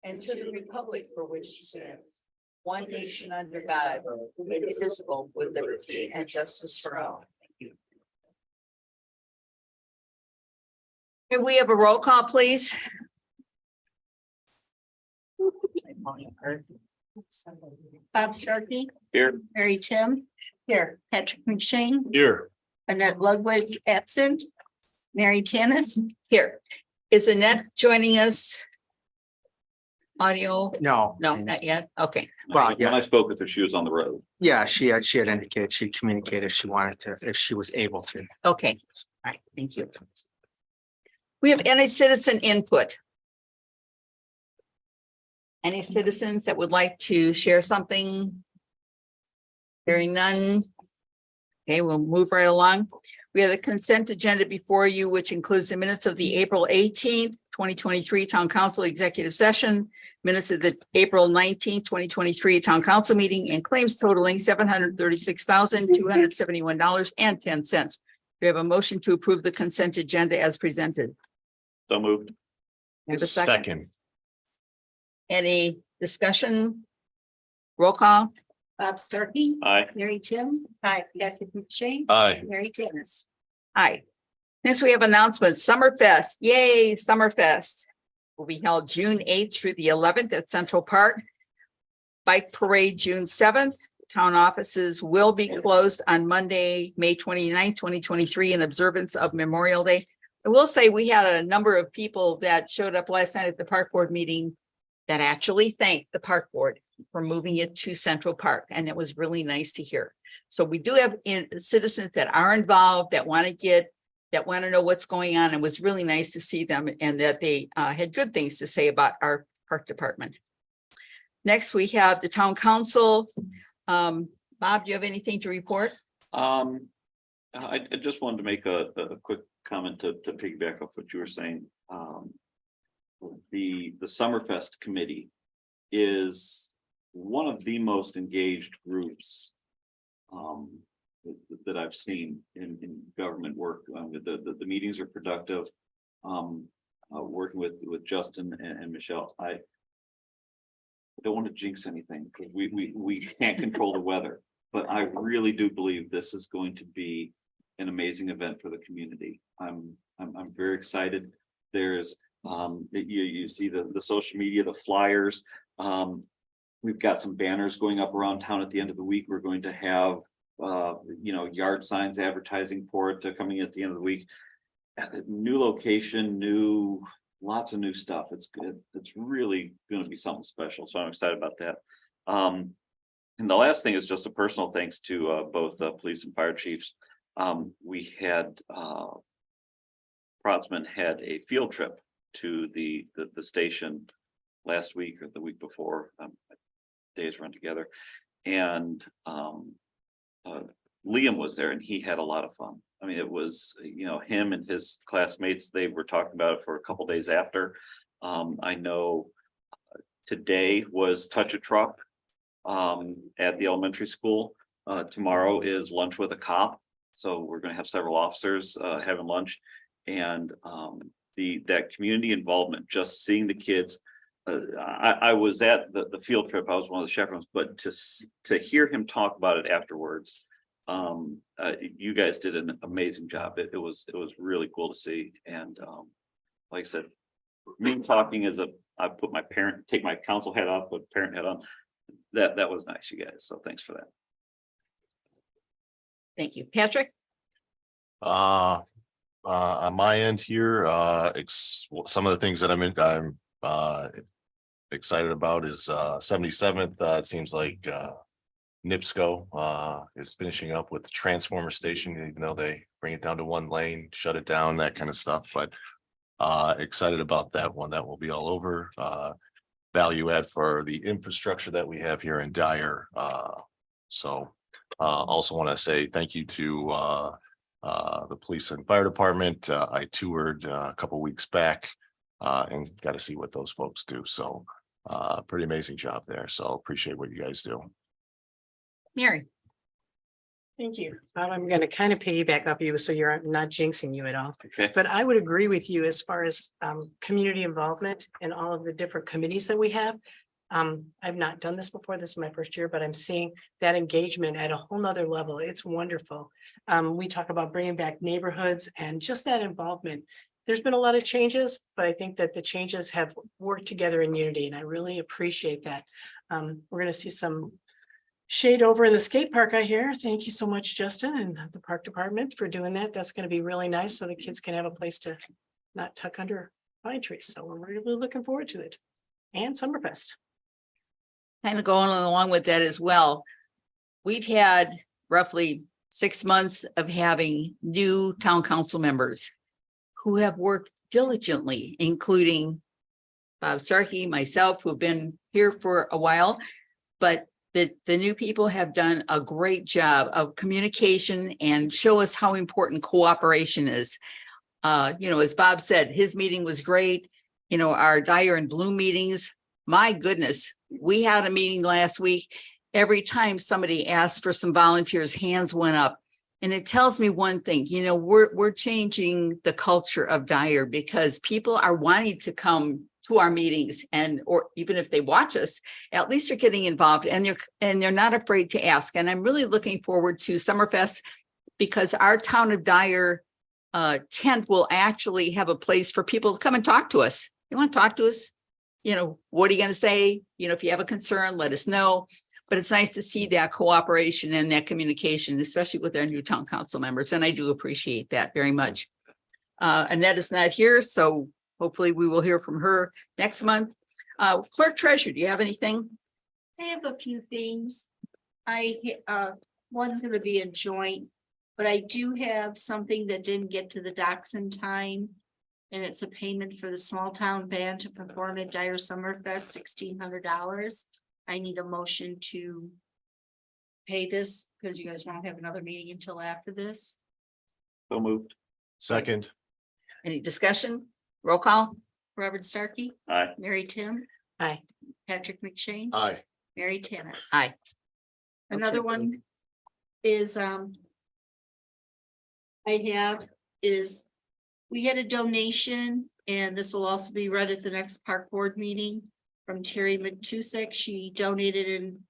and to the republic for which it stands, one nation under God, indivisible, with liberty and justice for all. Thank you. Can we have a roll call, please? Bob Starkey, Here. Mary Tim, Here. Patrick McShane, Here. Annette Ludwig absent, Mary Tannis. Here. Is Annette joining us? Audio? No, No, not yet. Okay. Well, When yeah. I spoke with her, she was on the road. yeah, she had indicated she'd communicate if she wanted to, if she was able to. Okay. All right. Thank you. We have any citizen input? Any citizens that would like to share something? Hearing none. Okay, we'll move right along. We have the consent agenda before you, which includes the minutes of the April 18th, 2023 Town Council Executive Session, minutes of the April 19th, 2023 Town Council meeting, and claims totaling $736,271.10. We have a motion to approve the consent agenda as presented. So moved. We have a second. Any discussion? Roll call? Bob Starkey, Aye. Mary Tim. Hi. Patrick McShane, Aye. Mary Tannis. Aye. Next, we have announcements. Summerfest. Yay, Summerfest will be held June 8th through the 11th at Central Park. Bike Parade, June 7th. Town offices will be closed on Monday, May 29th, 2023, in observance of Memorial Day. I will say we had a number of people that showed up last night at the park board meeting that actually thanked the park board for moving it to Central Park. And it was really nice to hear. So we do have citizens that are involved, that want to know what's going on. It was really nice to see them and that they had good things to say about our park department. Next, we have the town council. Bob, do you have anything to report? I just wanted to make a quick comment to piggyback off what you were saying. The Summerfest committee is one of the most engaged groups that I've seen in government work. The meetings are productive. Working with Justin and Michelle, I don't want to jinx anything because we can't control the weather, but I really do believe this is going to be an amazing event for the community. I'm very excited. There's you see the social media, the flyers. We've got some banners going up around town at the end of the week. We're going to have yard signs advertising for it coming at the end of the week. New location, lots of new stuff. It's good. It's really going to be something special. So I'm excited about that. And the last thing is just a personal thanks to both police and fire chiefs. We had Protsman had a field trip to the station last week or the week before. Days run together, and Liam was there, and he had a lot of fun. I mean, it was him and his classmates. They were talking about it for a couple days after. I know today was Touch a Truck at the elementary school. Tomorrow is Lunch with a Cop. So we're going to have several officers having lunch, and that community involvement, just seeing the kids. I was at the field trip. I was one of the chaperones, but to hear him talk about it afterwards, you guys did an amazing job. It was really cool to see. And like I said, me talking I take my council hat off, put parent hat on. That was nice, you guys. So thanks for that. Thank you. Patrick? On my end here, some of the things that I'm excited about is 77th. It seems like NIPSCO is finishing up with the transformer station, even though they bring it down to one lane, shut it down, that kind of stuff. But excited about that one. That will be all over. Value add for the infrastructure that we have here in Dyer. Also want to say thank you to the police and fire department. I toured a couple weeks back and got to see what those folks do. So pretty amazing job there. So appreciate what you guys do. Mary? Thank you. I'm going to kind of piggyback off you, so you're not jinxing you at all. Okay. But I would agree with you as far as community involvement and all of the different committees that we have. I've not done this before. This is my first year, but I'm seeing that engagement at a whole nother level. It's wonderful. We talk about bringing back neighborhoods and just that involvement. There's been a lot of changes, but I think that the changes have worked together in unity, and I really appreciate that. We're going to see some shade over in the skate park, I hear. Thank you so much, Justin, and the park department for doing that. That's going to be really nice, so the kids can have a place to not tuck under pine trees. So we're really looking forward to it. And Summerfest. Kind of going along with that as well. We've had roughly 6 months of having new town council members who have worked diligently, including Bob Starkey, myself, who've been here for a while, but the new people have done a great job of communication and show us how important cooperation is. As Bob said, his meeting was great. Our Dyer and Bloom meetings, my goodness, we had a meeting last week. Every time somebody asked for some volunteers, hands went up. And it tells me one thing, we're changing the culture of Dyer because people are wanting to come to our meetings, or even if they watch us, at least they're getting involved and they're not afraid to ask. And I'm really looking forward to Summerfest because our town of Dyer tent will actually have a place for people to come and talk to us. You want to talk to us? What are you going to say? If you have a concern, let us know. But it's nice to see that cooperation and that communication, especially with our new town council members. And I do appreciate that very much. Annette is not here, so hopefully we will hear from her next month. Clerk Treasurer, do you have anything? I have a few things. One's gonna be a joint, but I do have something that didn't get to the docs in time. And it's a payment for the small town band to perform at Dyer Summerfest, $1,600. I need a motion to pay this because you guys won't have another meeting until after this. So moved. Second, Any discussion? Roll call? Robert Starkey, Aye. Mary Tim, Hi. Patrick McShane, aye. Mary Tannis. Aye. Another Okay. one is, we had a donation, and this will also be read at the next park board meeting from Terry Matusek. She donated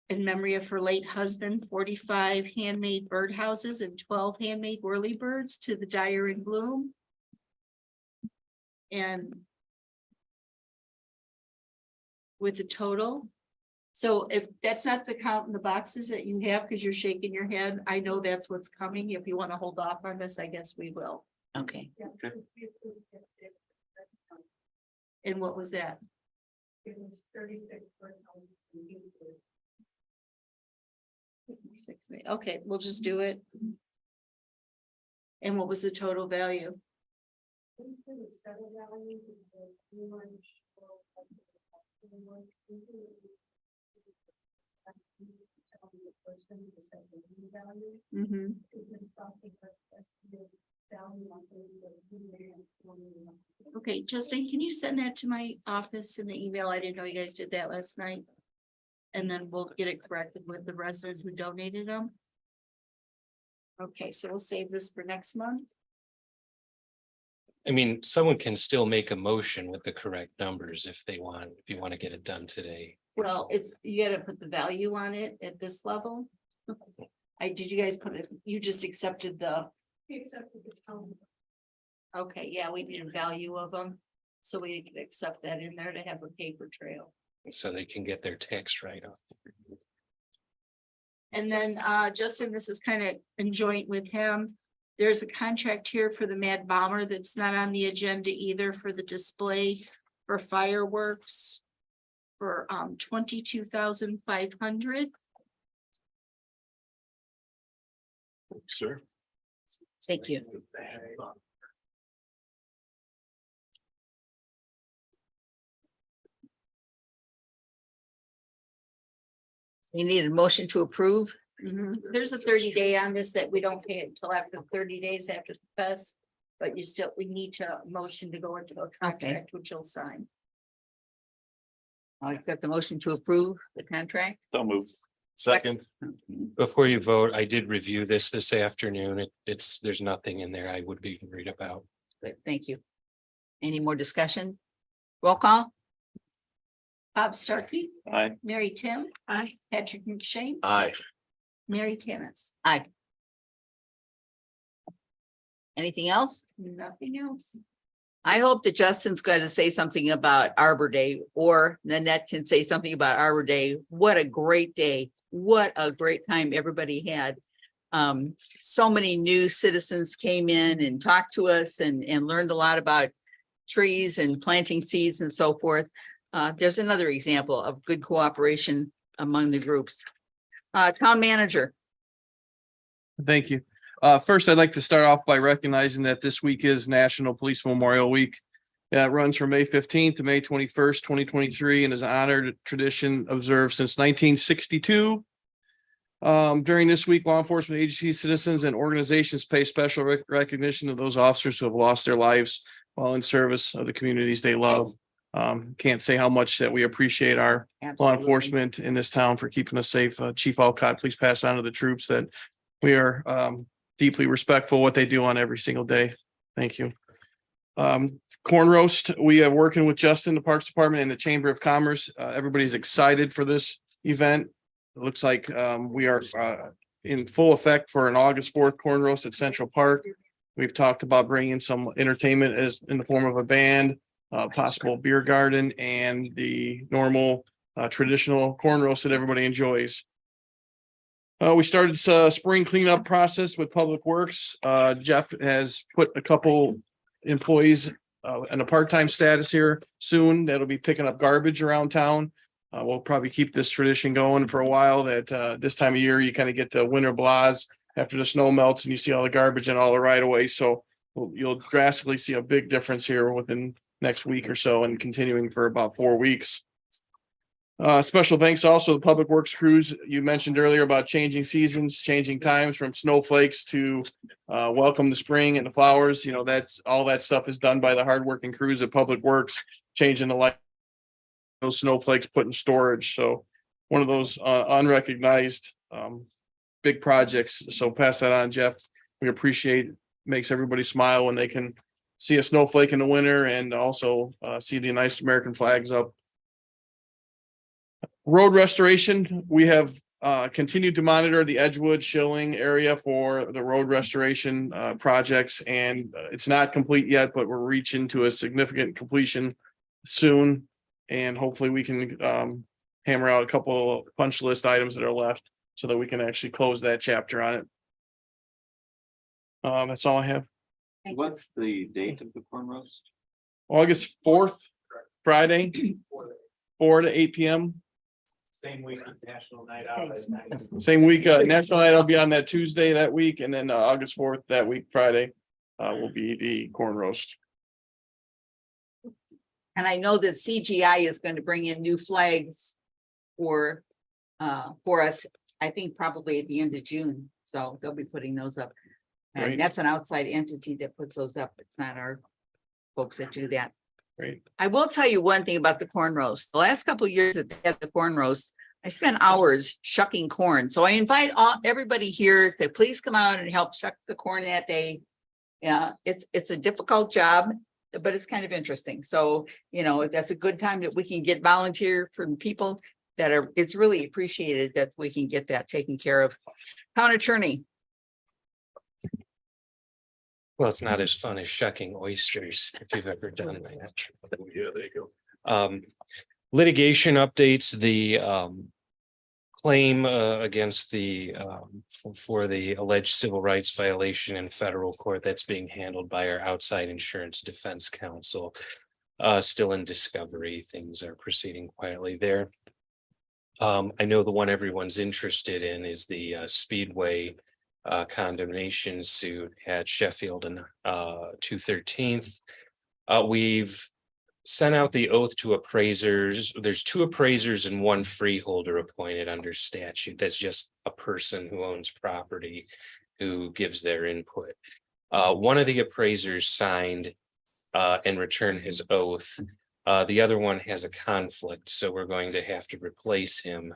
in memory of her late husband, 45 handmade birdhouses and 12 handmade whirlybirds to the Dyer and Bloom. And with the total. So if that's not the count in the boxes that you have, because you're shaking your head, I know that's what's coming. If you want to hold off on this, I guess we will. Okay. And what was that? It was 36. Okay, we'll just do it. And what was the total value? Mhm. Okay, Justin, can you send that to my office in the email? I didn't know you guys did that last night. And then we'll get it corrected with the resident who donated them. Okay, so we'll save this for next month. I mean, someone can still make a motion with the correct numbers if they want, if you want to get it done today. Well, you gotta put the value on it at this level. Did you guys put it, you just accepted the, okay, yeah, we need a value of them. So we can accept that in there to have a paper trail. So they can get their tax write-off. And then Justin, this is kind of in joint with him. There's a contract here for the Mad Bomber that's not on the agenda either for the display for fireworks for $22,500. Sure. Thank you. We need a motion to approve. There's a 30-day on this that we don't pay it until after 30 days after the fest. But we need to motion to go into a contract, which you'll sign. I'll accept the motion to approve the contract. So moved. Second, Before you vote, I did review this afternoon. There's nothing in there I would be worried about. Good, thank you. Any more discussion? Roll call? Bob Starkey, Aye. Mary Tim, Aye. Patrick McShane, aye. Mary Tennis, Aye. Anything else? nothing else. I hope that Justin's going to say something about Arbor Day, or Nanette can say something about Arbor Day. What a great day. What a great time everybody had. So many new citizens came in and talked to us and learned a lot about trees and planting seeds and so forth. There's another example of good cooperation among the groups. Town manager. Thank you. First, I'd like to start off by recognizing that this week is National Police Memorial Week. It runs from May 15th to May 21st, 2023, and is an honored tradition observed since 1962. During this week, law enforcement agencies, citizens, and organizations pay special recognition to those officers who have lost their lives while in service of the communities they love. Can't say how much that we appreciate our law Absolutely. enforcement in this town for keeping us safe. Chief Alcott, please pass on to the troops that we are deeply respectful of what they do on every single day. Thank you. Corn roast, we are working with Justin, the Parks Department, and the Chamber of Commerce. Everybody's excited for this event. It looks like we are in full effect for an August 4th corn roast at Central Park. We've talked about bringing some entertainment as in the form of a band, possible beer garden, and the normal traditional corn roast that everybody enjoys. We started spring cleanup process with Public Works. Jeff has put a couple employees in a part-time status here soon that'll be picking up garbage around town. We'll probably keep this tradition going for a while, that this time of year you kind of get the winter blahs after the snow melts and you see all the garbage and all the right of way. So you'll drastically see a big difference here within next week or so, and continuing for about 4 weeks. Special thanks also to Public Works crews. You mentioned earlier about changing seasons, changing times from snowflakes to welcome the spring and the flowers. You know, that's all that stuff is done by the hardworking crews at Public Works, changing the light, those snowflakes put in storage. So one of those unrecognized big projects. So pass that on, Jeff. We appreciate it. Makes everybody smile when they can see a snowflake in the winter and also see the nice American flags up. Road restoration, we have continued to monitor the Edgewood Shilling area for the road restoration projects, and it's not complete yet, but we're reaching to a significant completion soon. And hopefully we can hammer out a couple of punch list items that are left so that we can actually close that chapter on it. That's all I have. What's the date of the corn roast? August 4th, Friday, 4 to 8 p.m. Same week as National Night Out. Same week, National Night will be on that Tuesday that week, and then August 4th that week, Friday, will be the corn roast. And I know that CGI is going to bring in new flags for us, I think probably at the end of June. So they'll be putting those up. Great. And that's an outside entity that puts those up. It's not our folks that do that. Great. I will tell you one thing about the corn roast. The last couple of years that they had the corn roast, I spent hours shucking corn. So I invite everybody here to please come out and help shuck the corn that day. Yeah, it's a difficult job, but it's kind of interesting. So, you know, that's a good time that we can get volunteer from people that are, it's really appreciated that we can get that taken care of. Town attorney. Well, it's not as fun as shucking oysters, if you've ever done that. Yeah, there you go. Litigation updates, the claim against the for the alleged civil rights violation in federal court that's being handled by our outside insurance defense counsel. Still in discovery, things are proceeding quietly there. I know the one everyone's interested in is the Speedway condemnation suit at Sheffield and 213th. We've sent out the oath to appraisers. There's 2 appraisers and 1 freeholder appointed under statute. That's just a person who owns property who gives their input. One of the appraisers signed and returned his oath. The other one has a conflict, so we're going to have to replace him.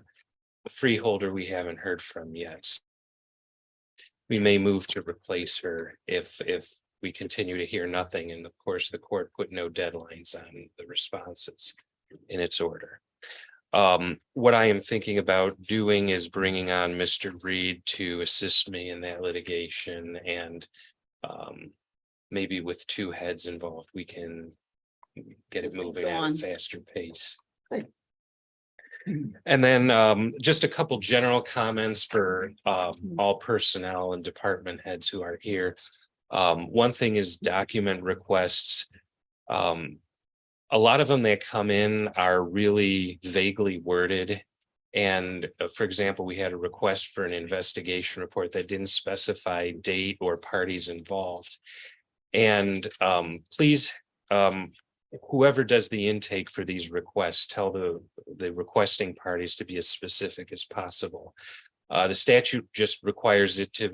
freeholder we haven't heard from yet. We may move to replace her if we continue to hear nothing. And of course, the court put no deadlines on the responses in its order. What I am thinking about doing is bringing on Mr. Reed to assist me in that litigation, and maybe with two heads involved, we can get it moving at a on. faster pace. Good. And then just a couple general comments for all personnel and department heads who are here. One thing is document requests. A lot of them that come in are really vaguely worded. And for example, we had a request for an investigation report that didn't specify date or parties involved. And please, whoever does the intake for these requests, tell the requesting parties to be as specific as possible. The statute just requires it to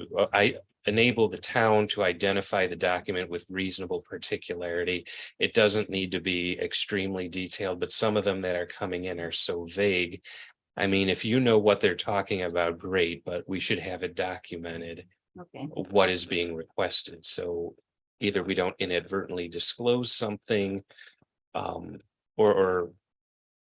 enable the town to identify the document with reasonable particularity. It doesn't need to be extremely detailed, but some of them that are coming in are so vague. I mean, if you know what they're talking about, great, but we should have it documented Okay. what is being requested. So either we don't inadvertently disclose something, or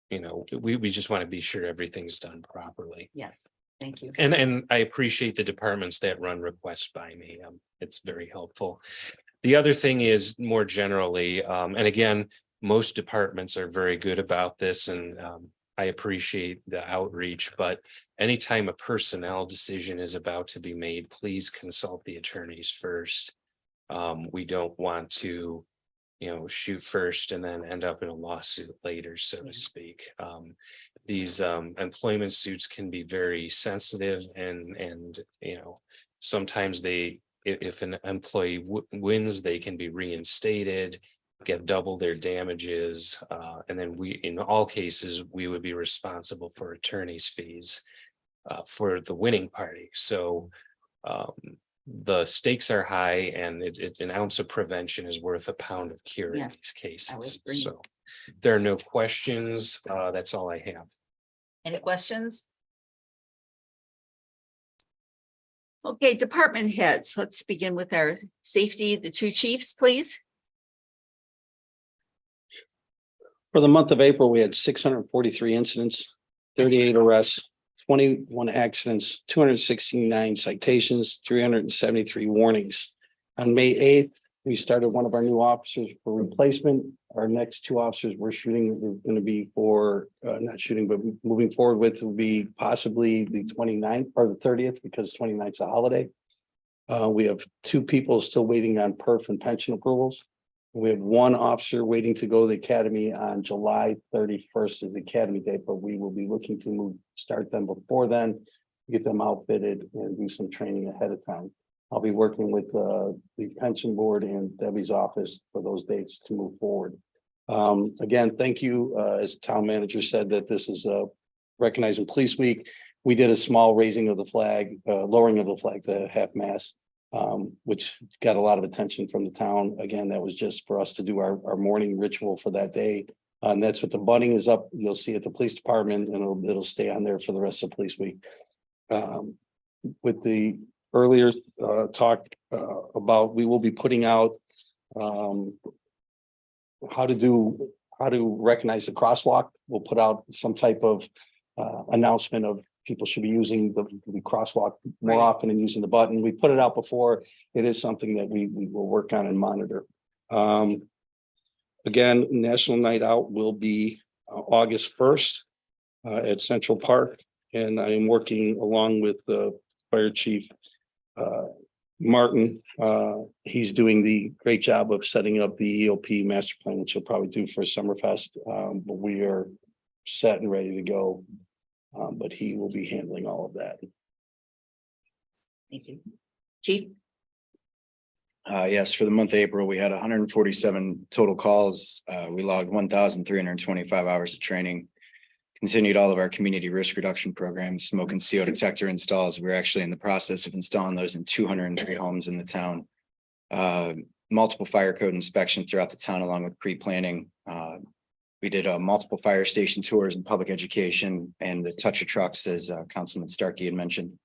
you know, we just want to be sure everything's done properly. Yes, thank you. And I appreciate the departments that run requests by me. It's very helpful. The other thing is more generally, and again, most departments are very good about this, and I appreciate the outreach, but anytime a personnel decision is about to be made, please consult the attorneys first. We don't want to, you know, shoot first and then end up in a lawsuit later, so to speak. These employment suits can be very sensitive, and you know, sometimes if an employee wins, they can be reinstated, get double their damages, and then in all cases, we would be responsible for attorney's fees for the winning party. So the stakes are high, and an ounce of prevention is worth a pound of cure in Yes, these I would cases. agree. So there are no questions. That's all I have. Any questions? Okay, department heads, let's begin with our safety, the two chiefs, please. For the month of April, we had 643 incidents, 38 arrests, 21 accidents, 269 citations, 373 warnings. On May 8th, we started one of our new officers for replacement. Our next two officers we're going to be for, not shooting, but moving forward with will be possibly the 29th or the 30th, because 29th is a holiday. We have two people still waiting on perf and pension approvals. We have one officer waiting to go to the academy on July 31st is the academy date, but we will be looking to start them before then, get them outfitted and do some training ahead of time. I'll be working with the pension board and Debbie's office for those dates to move forward. Again, thank you. As town manager said, that this is recognizing Police Week. We did a small raising of the flag, lowering of the flag to half mast, which got a lot of attention from the town. Again, that was just for us to do our morning ritual for that day. And that's what the bunting is up. You'll see at the police department, and it'll stay on there for the rest of Police Week. With the earlier talk about, we will be putting out how to recognize the crosswalk. We'll put out some type of announcement of people should be using the crosswalk more often and using the button. We put it out before. It is something that we will work on and monitor. Again, National Night Out will be August 1st at Central Park. And I am working along with the Fire Chief Martin. He's doing the great job of setting up the EOP master plan, which he'll probably do for Summerfest. But we are set and ready to go. But he will be handling all of that. Thank you. Chief? Yes, for the month of April, we had 147 total calls. We logged 1,325 hours of training. Continued all of our community risk reduction programs, smoke and CO detector installs. We're actually in the process of installing those in 203 homes in the town. Multiple fire code inspections throughout the town, along with pre-planning. We did multiple fire station tours and public education and the touch of trucks, as Councilman Starkey had mentioned.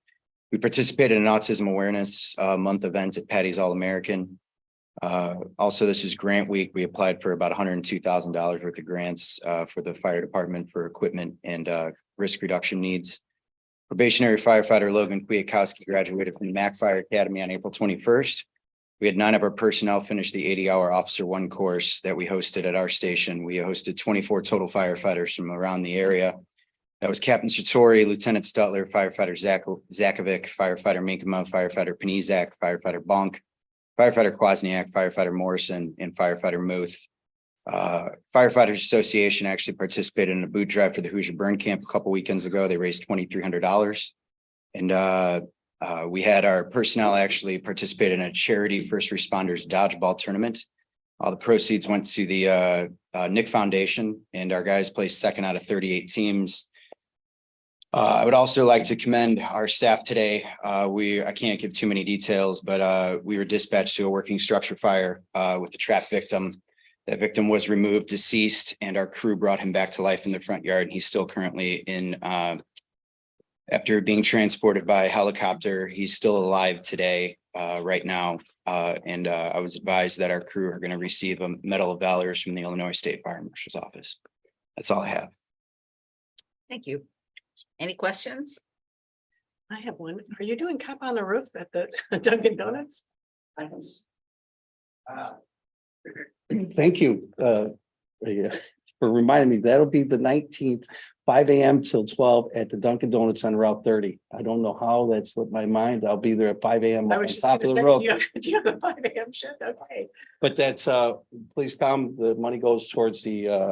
We participated in Autism Awareness Month event at Patty's All American. Also, this is grant week. We applied for about $102,000 worth of grants for the fire department for equipment and risk reduction needs. Probationary firefighter Logan Kwiatkowski graduated from the Mac Fire Academy on April 21st. We had 9 of our personnel finish the 80-hour Officer 1 course that we hosted at our station. We hosted 24 total firefighters from around the area. That was Captain Satori, Lieutenant Stutler, firefighter Zakovic, firefighter Minkema, firefighter Panizak, firefighter Bunk, firefighter Kwasniak, firefighter Morrison, and firefighter Muth. Firefighters Association actually participated in a boot drive for the Hoosier Burn Camp a couple weekends ago. They raised $2,300. And we had our personnel actually participate in a charity first responders dodgeball tournament. All the proceeds went to the Nick Foundation, and our guys placed second out of 38 teams. I would also like to commend our staff today. I can't give too many details, but we were dispatched to a working structure fire with the trapped victim. That victim was removed, deceased, and our crew brought him back to life in the front yard. And he's still currently in, after being transported by helicopter, he's still alive today, right now. I was advised that our crew are going to receive a Medal of Valor from the Illinois State Fire Marshal's Office. That's all I have. Thank you. Any questions? I have one. Are you doing Cop on the Roof at the Dunkin' Donuts? Thank you, yeah, for reminding me. That'll be the 19th, 5 a.m. till 12 at the Dunkin' Donuts on Route 30. I don't know how that slipped my mind. I'll be there at 5 a.m. I on was just top gonna of the say, roof. do you have a 5 a.m. shift? Okay. But that's, please come. The money goes towards the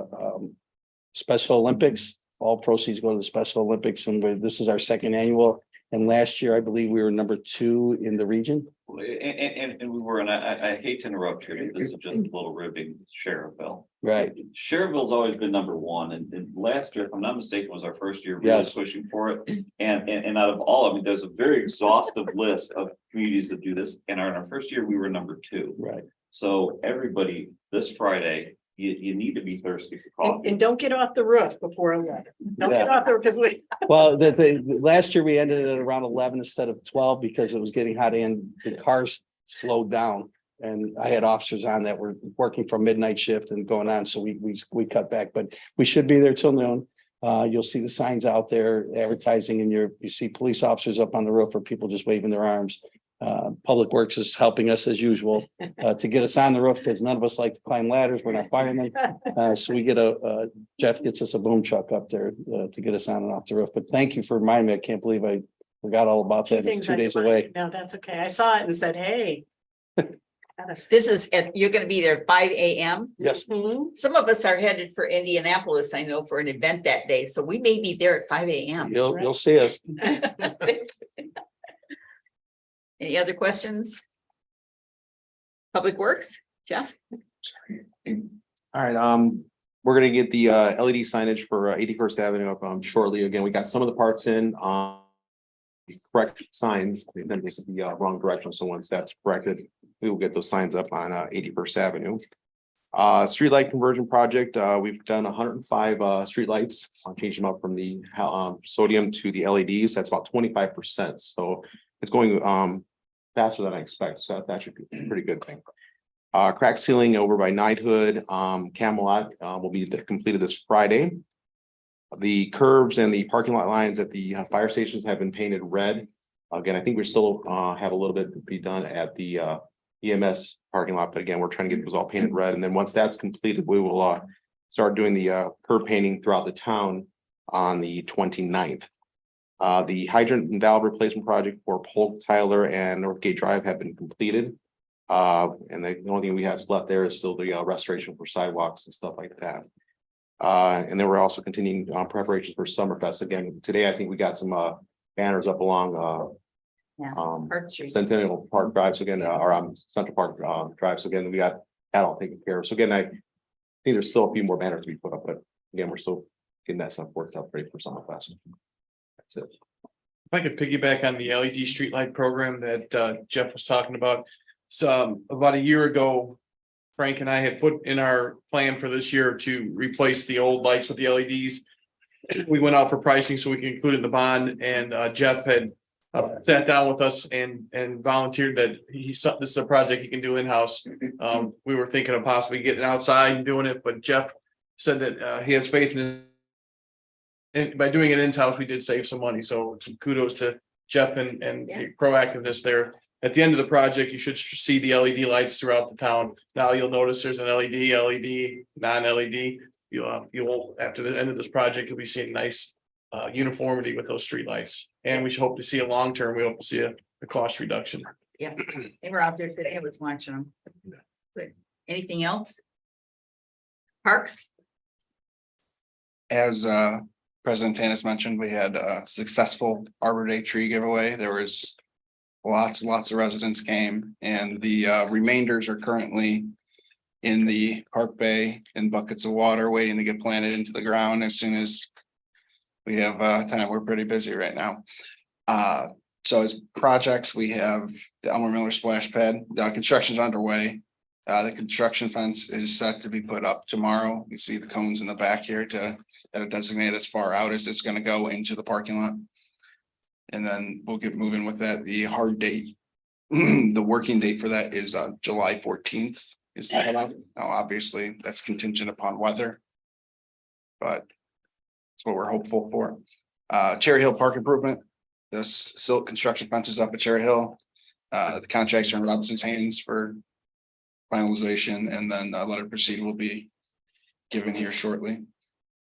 Special Olympics. All proceeds go to the Special Olympics, and this is our second annual. And last year, I believe we were number 2 in the region. And we were, and I hate to interrupt here, this is just a little ribbing Sheriffville. Right. Sheriffville's always been number 1, and last year, if I'm not mistaken, was our first year really Yes. pushing for it. And out of all, I mean, there's a very exhaustive list of communities that do this, and in our first year, we were number 2. Right. So everybody, this Friday, you need to be thirsty for coffee. And don't get off the roof before 11. Don't get off there because we. Well, the last year we ended at around 11 instead of 12 because it was getting hot and the cars slowed down. And I had officers on that were working from midnight shift and going on. So we cut back, but we should be there till noon. You'll see the signs out there advertising, and you see police officers up on the roof or people just waving their arms. Public Works is helping us as usual to get us on the roof because none of us like to climb ladders. We're not firemen. So we get Jeff gets us a boom truck up there to get us on and off the roof. But thank you for reminding me. I can't believe I forgot all about that. It's 2 days away. No, that's okay. I saw it and said, hey. This is, you're going to be there at 5 a.m. Yes. Mhm. Some of us are headed for Indianapolis, I know, for an event that day. So we may be there at 5 a.m. You'll see us. Any other questions? Public Works, Jeff? All right, we're gonna get the LED signage for 81st Avenue up shortly. Again, we got some of the parts in correct signs, then this is the wrong direction. So once that's corrected, we will get those signs up on 81st Avenue. Streetlight conversion project, we've done 105 streetlights. I'll change them up from the sodium to the LEDs. That's about 25%. So it's going faster than I expect. So that should be a pretty good thing. Crack sealing over by Knighthood, Camelot will be completed this Friday. The curbs and the parking lot lines at the fire stations have been painted red. Again, I think we still have a little bit to be done at the EMS parking lot, but again, we're trying to get those all painted red. And then once that's completed, we will start doing the curb painting throughout the town on the 29th. The hydrant and valve replacement project for Polk, Tyler, and Northgate Drive have been completed. And the only thing we have left there is still the restoration for sidewalks and stuff like that. And then we're also continuing on preparations for Summerfest. Again, today, I think we got some banners up along Park Street. Centennial Park Drive. So again, or Central Park Drive. So again, we got that all taken care of. So again, I think there's still a few more banners to be put up, but again, we're still getting that stuff worked out ready for Summerfest. That's it. If I could piggyback on the LED streetlight program that Jeff was talking about. So about a year ago, Frank and I had put in our plan for this year to replace the old lights with the LEDs. We went out for pricing so we can include it in the bond, and Jeff had sat down with us and volunteered that he saw this is a project he can do in-house. We were thinking of possibly getting outside and doing it, but Jeff said that he has faith in it. And by doing it in-house, we did save some money. So kudos to Jeff and the proactiveness there. At the end of the project, you should see the LED lights throughout the town. Now you'll notice there's an LED, non-LED. You won't, after the end of this project, you'll be seeing nice uniformity with those street lights. And we should hope to see a long-term, we hope to see a cost reduction. Yeah, they were out there today. I was watching them. Good. Anything else? Parks? As President Tanis mentioned, we had a successful Arbor Day tree giveaway. There was lots of residents came, and the remainders are currently in the park bay in buckets of water waiting to get planted into the ground as soon as we have time. We're pretty busy right now. So as projects, we have the Elmer Miller splash pad. The construction is underway. The construction fence is set to be put up tomorrow. You see the cones in the back here that are designated as far out as it's going to go into the parking lot. And then we'll get moving with that. The hard date, the working date for that is July 14th. Is that now? Obviously, that's contingent upon weather, but that's what we're hopeful for. Cherry Hill Park improvement. The silk construction fence is up at Cherry Hill. The contracts are in Robinson's hands for finalization, and then a letter of proceed will be given here shortly.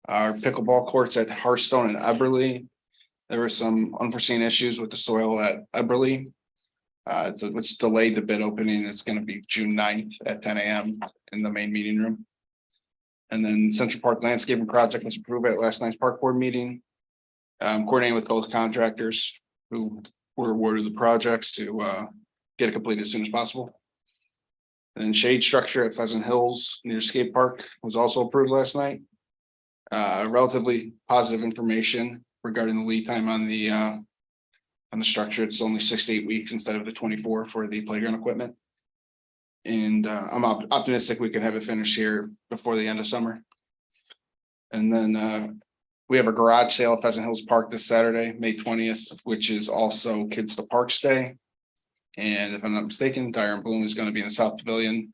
Our pickleball courts at Hearthstone and Eberly. There were some unforeseen issues with the soil at Eberly. Which delayed the bid opening. It's going to be June 9th at 10 a.m. in the main meeting room. And then Central Park Landscaping Project was approved at last night's park board meeting. Coordinating with both contractors who were awarded the projects to get it completed as soon as possible. And then shade structure at Pheasant Hills near Skate Park was also approved last night. Relatively positive information regarding the lead time on the structure. It's only 6 to 8 weeks instead of the 24 for the playground equipment. And I'm optimistic we can have it finished here before the end of summer. And then we have a garage sale at Pheasant Hills Park this Saturday, May 20th, which is also Kids to Parks Day. And if I'm not mistaken, Dyer and Bloom is going to be in the South Pavilion,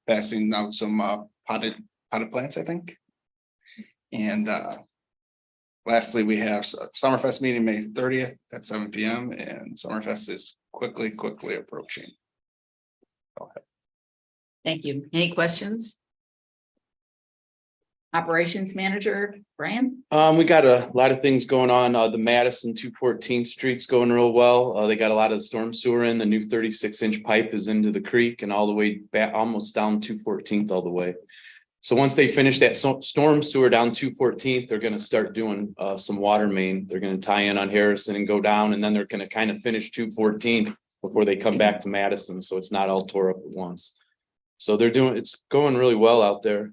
passing out some potted plants, I think. And lastly, we have Summerfest meeting May 30th at 7 p.m. and Summerfest is quickly approaching. Okay. Thank you. Any questions? Operations Manager, Brian? We got a lot of things going on. The Madison 214th Street's going real well. They got a lot of the storm sewer in. The new 36-inch pipe is into the creek and all the way back, almost down 214th all the way. So once they finish that storm sewer down 214th, they're going to start doing some water main. They're going to tie in on Harrison and go down, and then they're going to kind of finish 214th before they come back to Madison. So it's not all tore up at once. So it's going really well out there.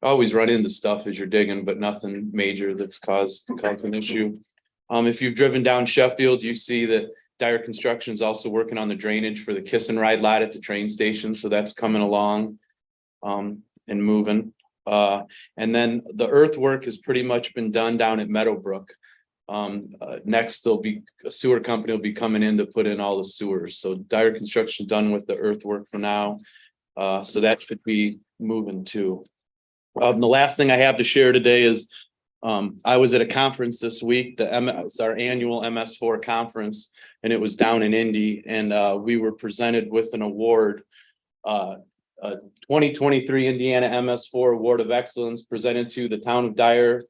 Always run into stuff as you're digging, but nothing major that's caused an issue. If you've driven down Sheffield, you see that Dyer Construction is also working on the drainage for the kiss and ride lot at the train station. So that's coming along. And moving. And then the earthwork has pretty much been done down at Meadowbrook. Next, a sewer company will be coming in to put in all the sewers. So Dyer Construction done with the earthwork for now. So that should be moving too. The last thing I have to share today is I was at a conference this week. It's our annual MS4 conference, and it was down in Indy, and we were presented with an award. 2023 Indiana MS4 Award of Excellence presented to the town of Dyer,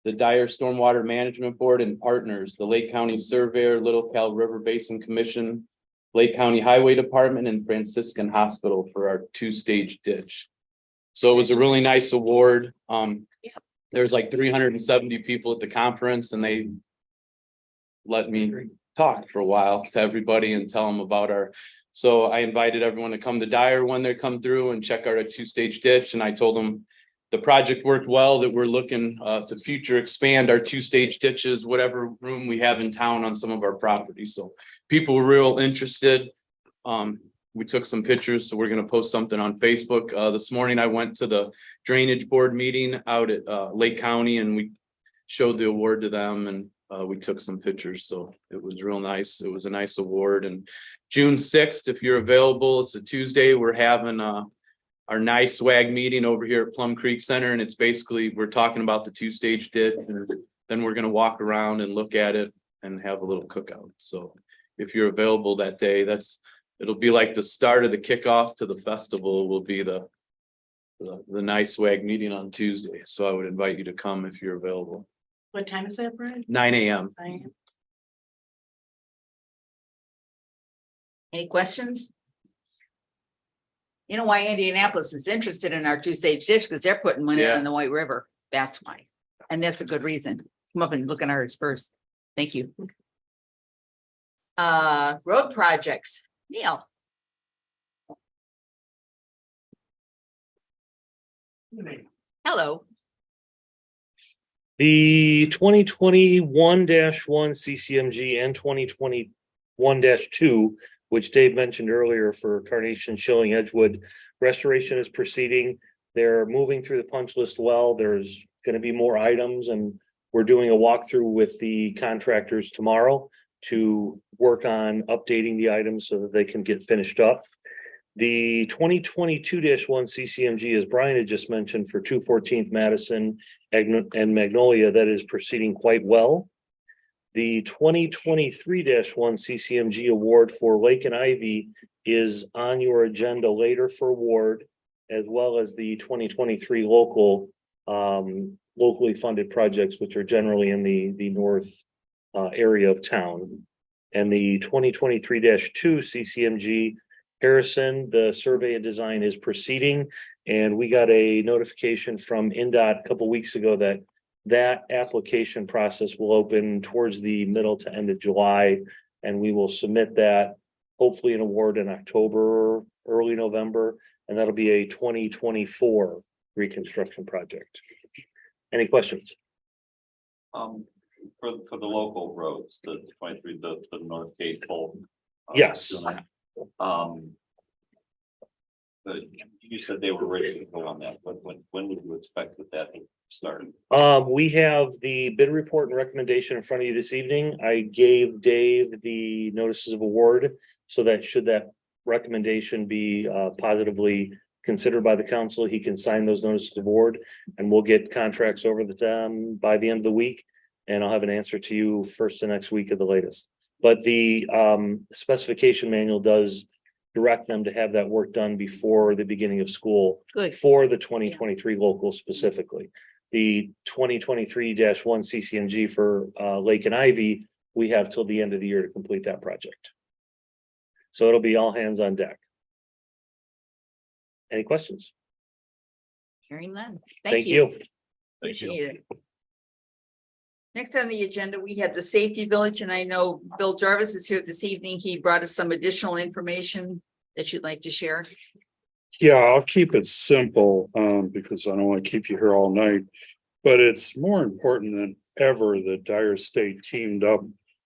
the Dyer Stormwater Management Board and partners, the Lake County Surveyor, Little Cal River Basin Commission, Lake County Highway Department, and Franciscan Hospital for our 2-stage ditch. So it was a really nice award. There's like 370 people at the conference, and they let me talk for a while to everybody and tell them about so I invited everyone to come to Dyer when they come through and check out a 2-stage ditch. And I told them the project worked well, that we're looking to future expand our 2-stage ditches, whatever room we have in town on some of our properties. So people were real interested. we took some pictures, so we're gonna post something on Facebook. This morning I went to the drainage board meeting out at Lake County and we showed the award to them and we took some pictures, so it was real nice. It was a nice award. And June 6th, if you're available, it's a Tuesday, we're having our nice swag meeting over here at Plum Creek Center, and it's basically, we're talking about the two-stage ditch, and then we're gonna walk around and look at it and have a little cookout. So if you're available that day, it'll be like the start of the kickoff to the festival will be the nice swag meeting on Tuesday. So I would invite you to come if you're available. What time is that, Brian? 9 a.m. Any questions? You know why Indianapolis is interested in our two-stage dish, because they're putting money Yeah. on the White River. That's why. And that's a good reason. Come up and look at ours first. Thank you. Road projects, Neil. Hello. The 2021-1 CCMG and 2021-2, which Dave mentioned earlier for Carnation, Schilling, Edgewood, restoration is proceeding. They're moving through the punch list well. There's going to be more items, and we're doing a walkthrough with the contractors tomorrow to work on updating the items so that they can get finished up. The 2022-1 CCMG, as Brian had just mentioned, for 214th Madison and Magnolia, that is proceeding quite well. The 2023-1 CCMG award for Lake and Ivy is on your agenda later for award, as well as the 2023 locally funded projects, which are generally in the north area of town. And the 2023-2 CCMG Harrison, the survey and design is proceeding, and we got a notification from INDOT a couple weeks ago that application process will open towards the middle to end of July, and we will submit that, hopefully an award in October, early November, and that'll be a 2024 reconstruction project. Any questions? For the local roads, the 23, the North Gate Pole. Yes. But you said they were ready to go on that, but when would you expect that start? We have the bid report and recommendation in front of you this evening. I gave Dave the notices of award, so that should that recommendation be positively considered by the council, he can sign those notices of award, and we'll get contracts over the by the end of the week. And I'll have an answer to you first the next week at the latest. But the specification manual does direct them to have that work done before the beginning of school. Good. For the 2023 local specifically. The 2023-1 CCMG for Lake and Ivy, we have till the end of the year to complete that project. So it'll be all hands on deck. Any questions? Hearing none. Thank you. Appreciate it. Next on the agenda, we have the Safety Village, and I know Bill Jarvis is here this evening. He brought us some additional information that you'd like to share. Yeah, I'll keep it simple, because I don't want to keep you here all night. But it's more important than ever that Dyer State teamed up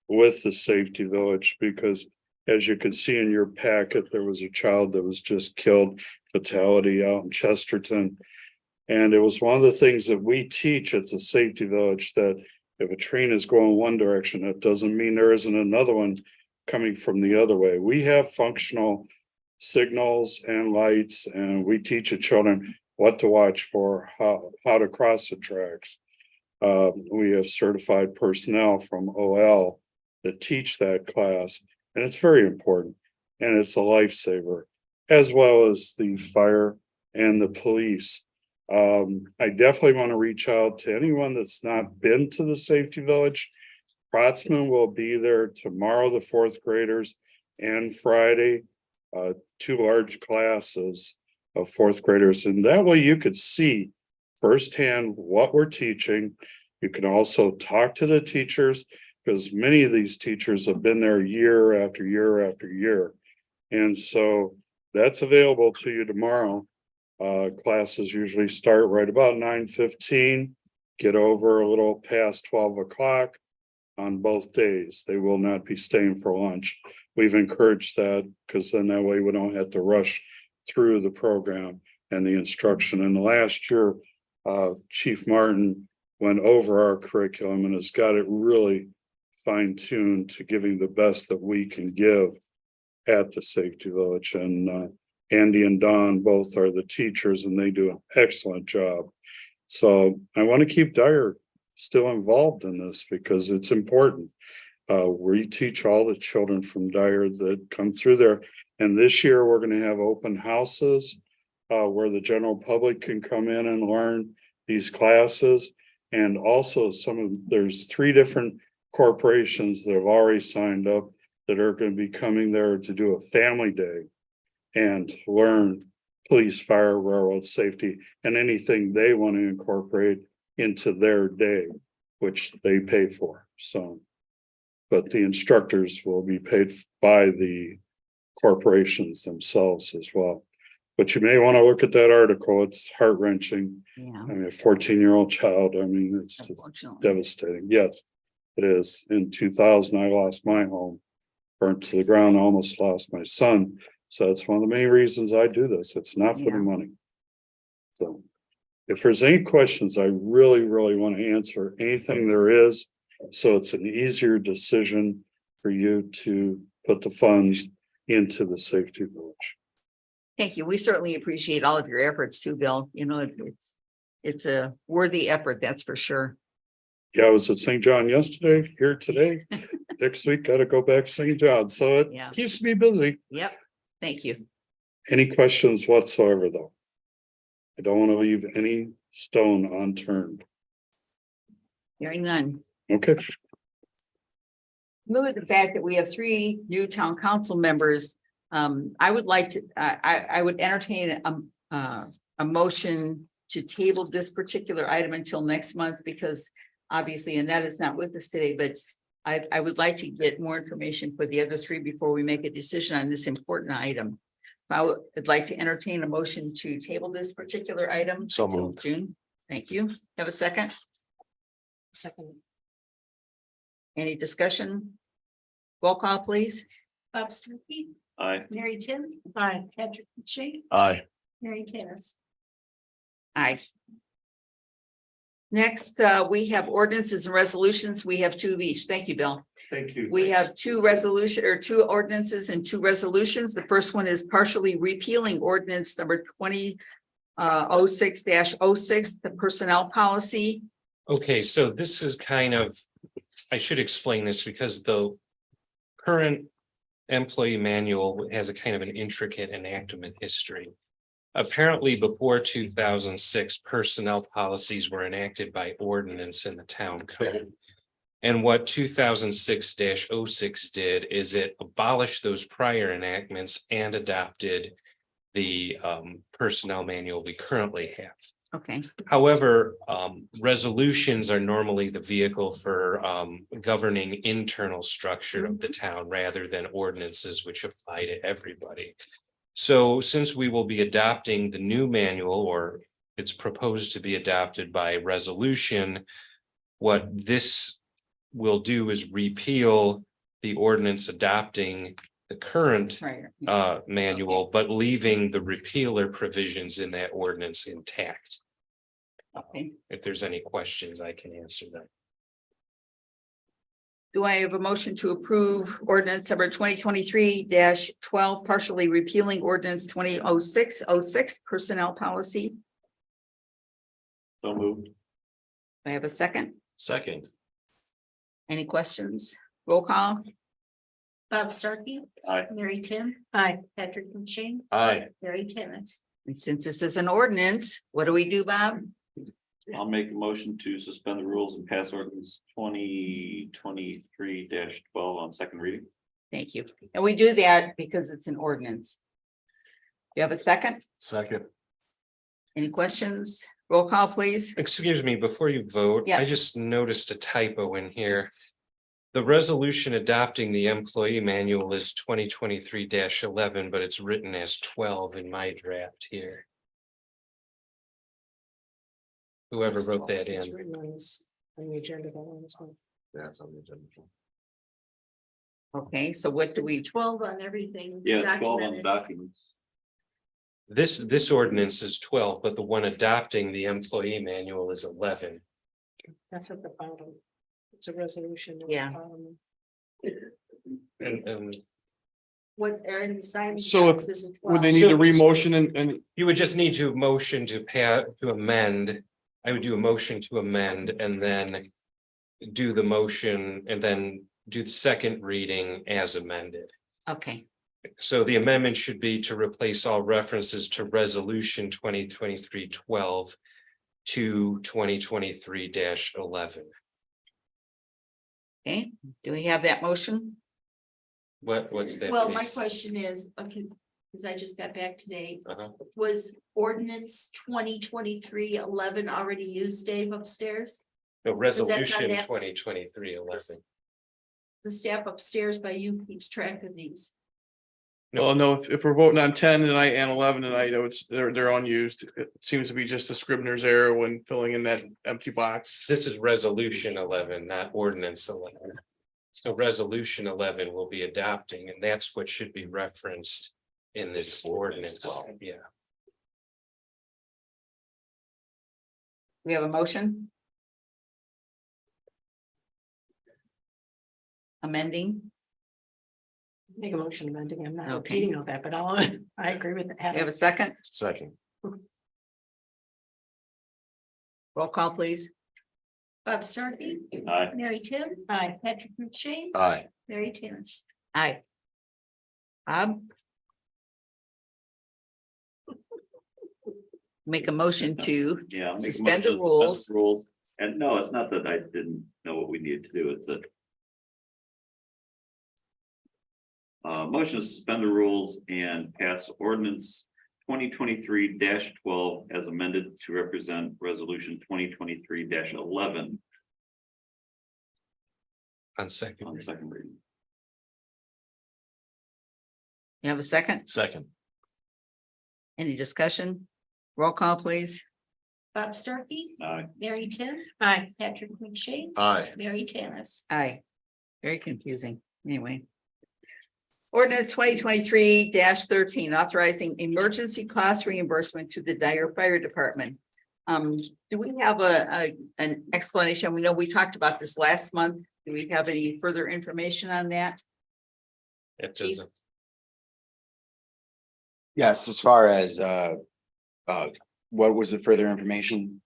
with the Safety Village, because as you can see in your packet, there was a child that was just killed, fatality out in Chesterton. And it was one of the things that we teach at the Safety Village, that if a train is going one direction, that doesn't mean there isn't another one coming from the other way. We have functional signals and lights, and we teach the children what to watch for, how to cross the tracks. We have certified personnel from OL that teach that class, and it's very important, and it's a lifesaver, as well as the fire and the police. I definitely want to reach out to anyone that's not been to the Safety Village. Protzman will be there tomorrow, the fourth graders, and Friday, 2 large classes of fourth graders. And that way you could see firsthand what we're teaching. You can also talk to the teachers, because many of these teachers have been there year after year after year. And so that's available to you tomorrow. Classes usually start right about 9:15, get over a little past 12 o'clock. on both days. They will not be staying for lunch. We've encouraged that because then that way we don't have to rush through the program and the instruction. And last year, Chief Martin went over our curriculum and has got it really fine-tuned to giving the best that we can give at the Safety Village. And Andy and Don both are the teachers and they do an excellent job. So I want to keep Dyer still involved in this because it's important. We teach all the children from Dyer that come through there. And this year we're going to have open houses where the general public can come in and learn these classes. And also there's 3 different corporations that have already signed up that are going to be coming there to do a family day and learn police, fire, railroad safety, and anything they want to incorporate into their day, which they pay for. So, but the instructors will be paid by the corporations themselves as well. But you may want to look at that article. It's heart-wrenching. Yeah. I mean, a 14-year-old child, I mean, it's just Unfortunately. devastating. Yes, it is. In 2000, I lost my home, burnt to the ground, almost lost my son. So that's one of the main reasons I do this. It's not for the money. So if there's any questions, I really, really want to answer anything there is. So it's an easier decision for you to put the funds into the Safety Village. Thank you. We certainly appreciate all of your efforts too, Bill. You know, it's a worthy effort, that's for sure. Yeah, I was at St. John yesterday, here today. Next week, got to go back to St. John. So it keeps me busy. Yep. Thank you. Any questions whatsoever, though? I don't want to leave any stone unturned. Hearing none. Okay. Look at the fact that we have 3 new town council members. I would like to, I would entertain a motion to table this particular item until next month because obviously, and that is not with us today, but I would like to get more information for the other 3 before we make a decision on this important item. I would like to entertain a motion to table this particular item. So until moved. June. Thank you. Have a second? Second. Any discussion? Roll call, please. Bob Stuckey, Aye. Mary Tim, Aye. Patrick McShane, Aye. Mary Tennis. Aye. Next, we have ordinances and resolutions. We have 2 of each. Thank you, Bill. Thank you. We have 2 ordinances and 2 resolutions. The first one is partially repealing ordinance number 2006-06, the personnel policy. Okay, so this is kind of, I should explain this because the current employee manual has a kind of an intricate enactment history. Apparently, before 2006, personnel policies were enacted by ordinance in the town code. And what 2006-06 did is it abolished those prior enactments and adopted the personnel manual we currently have. Okay. However, resolutions are normally the vehicle for governing internal structure of the town rather than ordinances which apply to everybody. So since we will be adopting the new manual, or it's proposed to be adopted by resolution, what this will do is repeal the ordinance adopting the current manual, but leaving the repealer provisions in that ordinance intact. Okay. If there's any questions, I can answer them. Do I have a motion to approve ordinance number 2023-12, partially repealing ordinance 2006-06 personnel policy? So moved. Do I have a second? Second. Any questions? Roll call. Bob Starkey. Aye. Mary Tim. Aye. Patrick McShane, Aye. Mary Tennis. And since this is an ordinance, what do we do, Bob? I'll make a motion to suspend the rules and pass ordinance 2023-12 on second reading. Thank you. And we do that because it's an ordinance. You have a second? Second. Any questions? Roll call, please. Excuse me, before you vote, Yeah. I just noticed a typo in here. The resolution adopting the employee manual is 2023-11, but it's written as 12 in my draft here. Whoever wrote that It's in. written on this- on the agenda, that one as well. That's on the agenda. Okay, so what do we, It's 12 on everything. Yeah, it's 12 on the documented. documents. This ordinance is 12, but the one adopting the employee manual is 11. That's at the bottom. It's a resolution. at the Yeah. bottom. And What Aaron signed. So if- is a Would they 12. need a remotion and you would just need to motion to amend. I would do a motion to amend and then do the motion and then do the second reading as amended. okay, So the amendment should be to replace all references to resolution 2023-12 to 2023-11. okay, do we have that motion? What's that? Well, my piece? question is, okay, because I just got back today, Uh-huh. was ordinance 2023-11 already used, Dave, upstairs? No, that's on resolution that- 2023-11. The staff upstairs by you keeps track of these. well, no, if we're voting on 10 tonight and 11 tonight, though, they're unused. It seems to be just a scrivener's error when filling in that empty box. This is resolution 11, not ordinance 11. So resolution 11 will be adopting, and that's what should be referenced in this ordinance. Yeah. We have a motion? Amending, Make a motion amending. I'm not Okay. repeating all that, but I agree with we have a that. second, Second. roll call, please. Bob Starkey. Aye. Mary Tim. Aye. Patrick McShane. Aye. Mary Tannis. Aye. Bob? Make a motion to, Yeah. I'll make a Suspend the motion to rules. Rules, and no, it's not that I didn't know what we needed to do, it's that. Motion to suspend the rules and pass ordinance 2023-12 as amended to represent resolution 2023-11 On second. on second reading. you have a second, Second. any discussion? Roll call, please. Bob Starkey. Aye. Mary Tim. Aye. Patrick McShane. Aye. Mary Tannis. Aye. Very confusing, anyway. Ordinance 2023-13, authorizing emergency cost reimbursement to the Dyer Fire Department. Do we have an explanation? We know we talked about this last month. Do we have any further information on that? It doesn't. Yes, as far as what was the further information?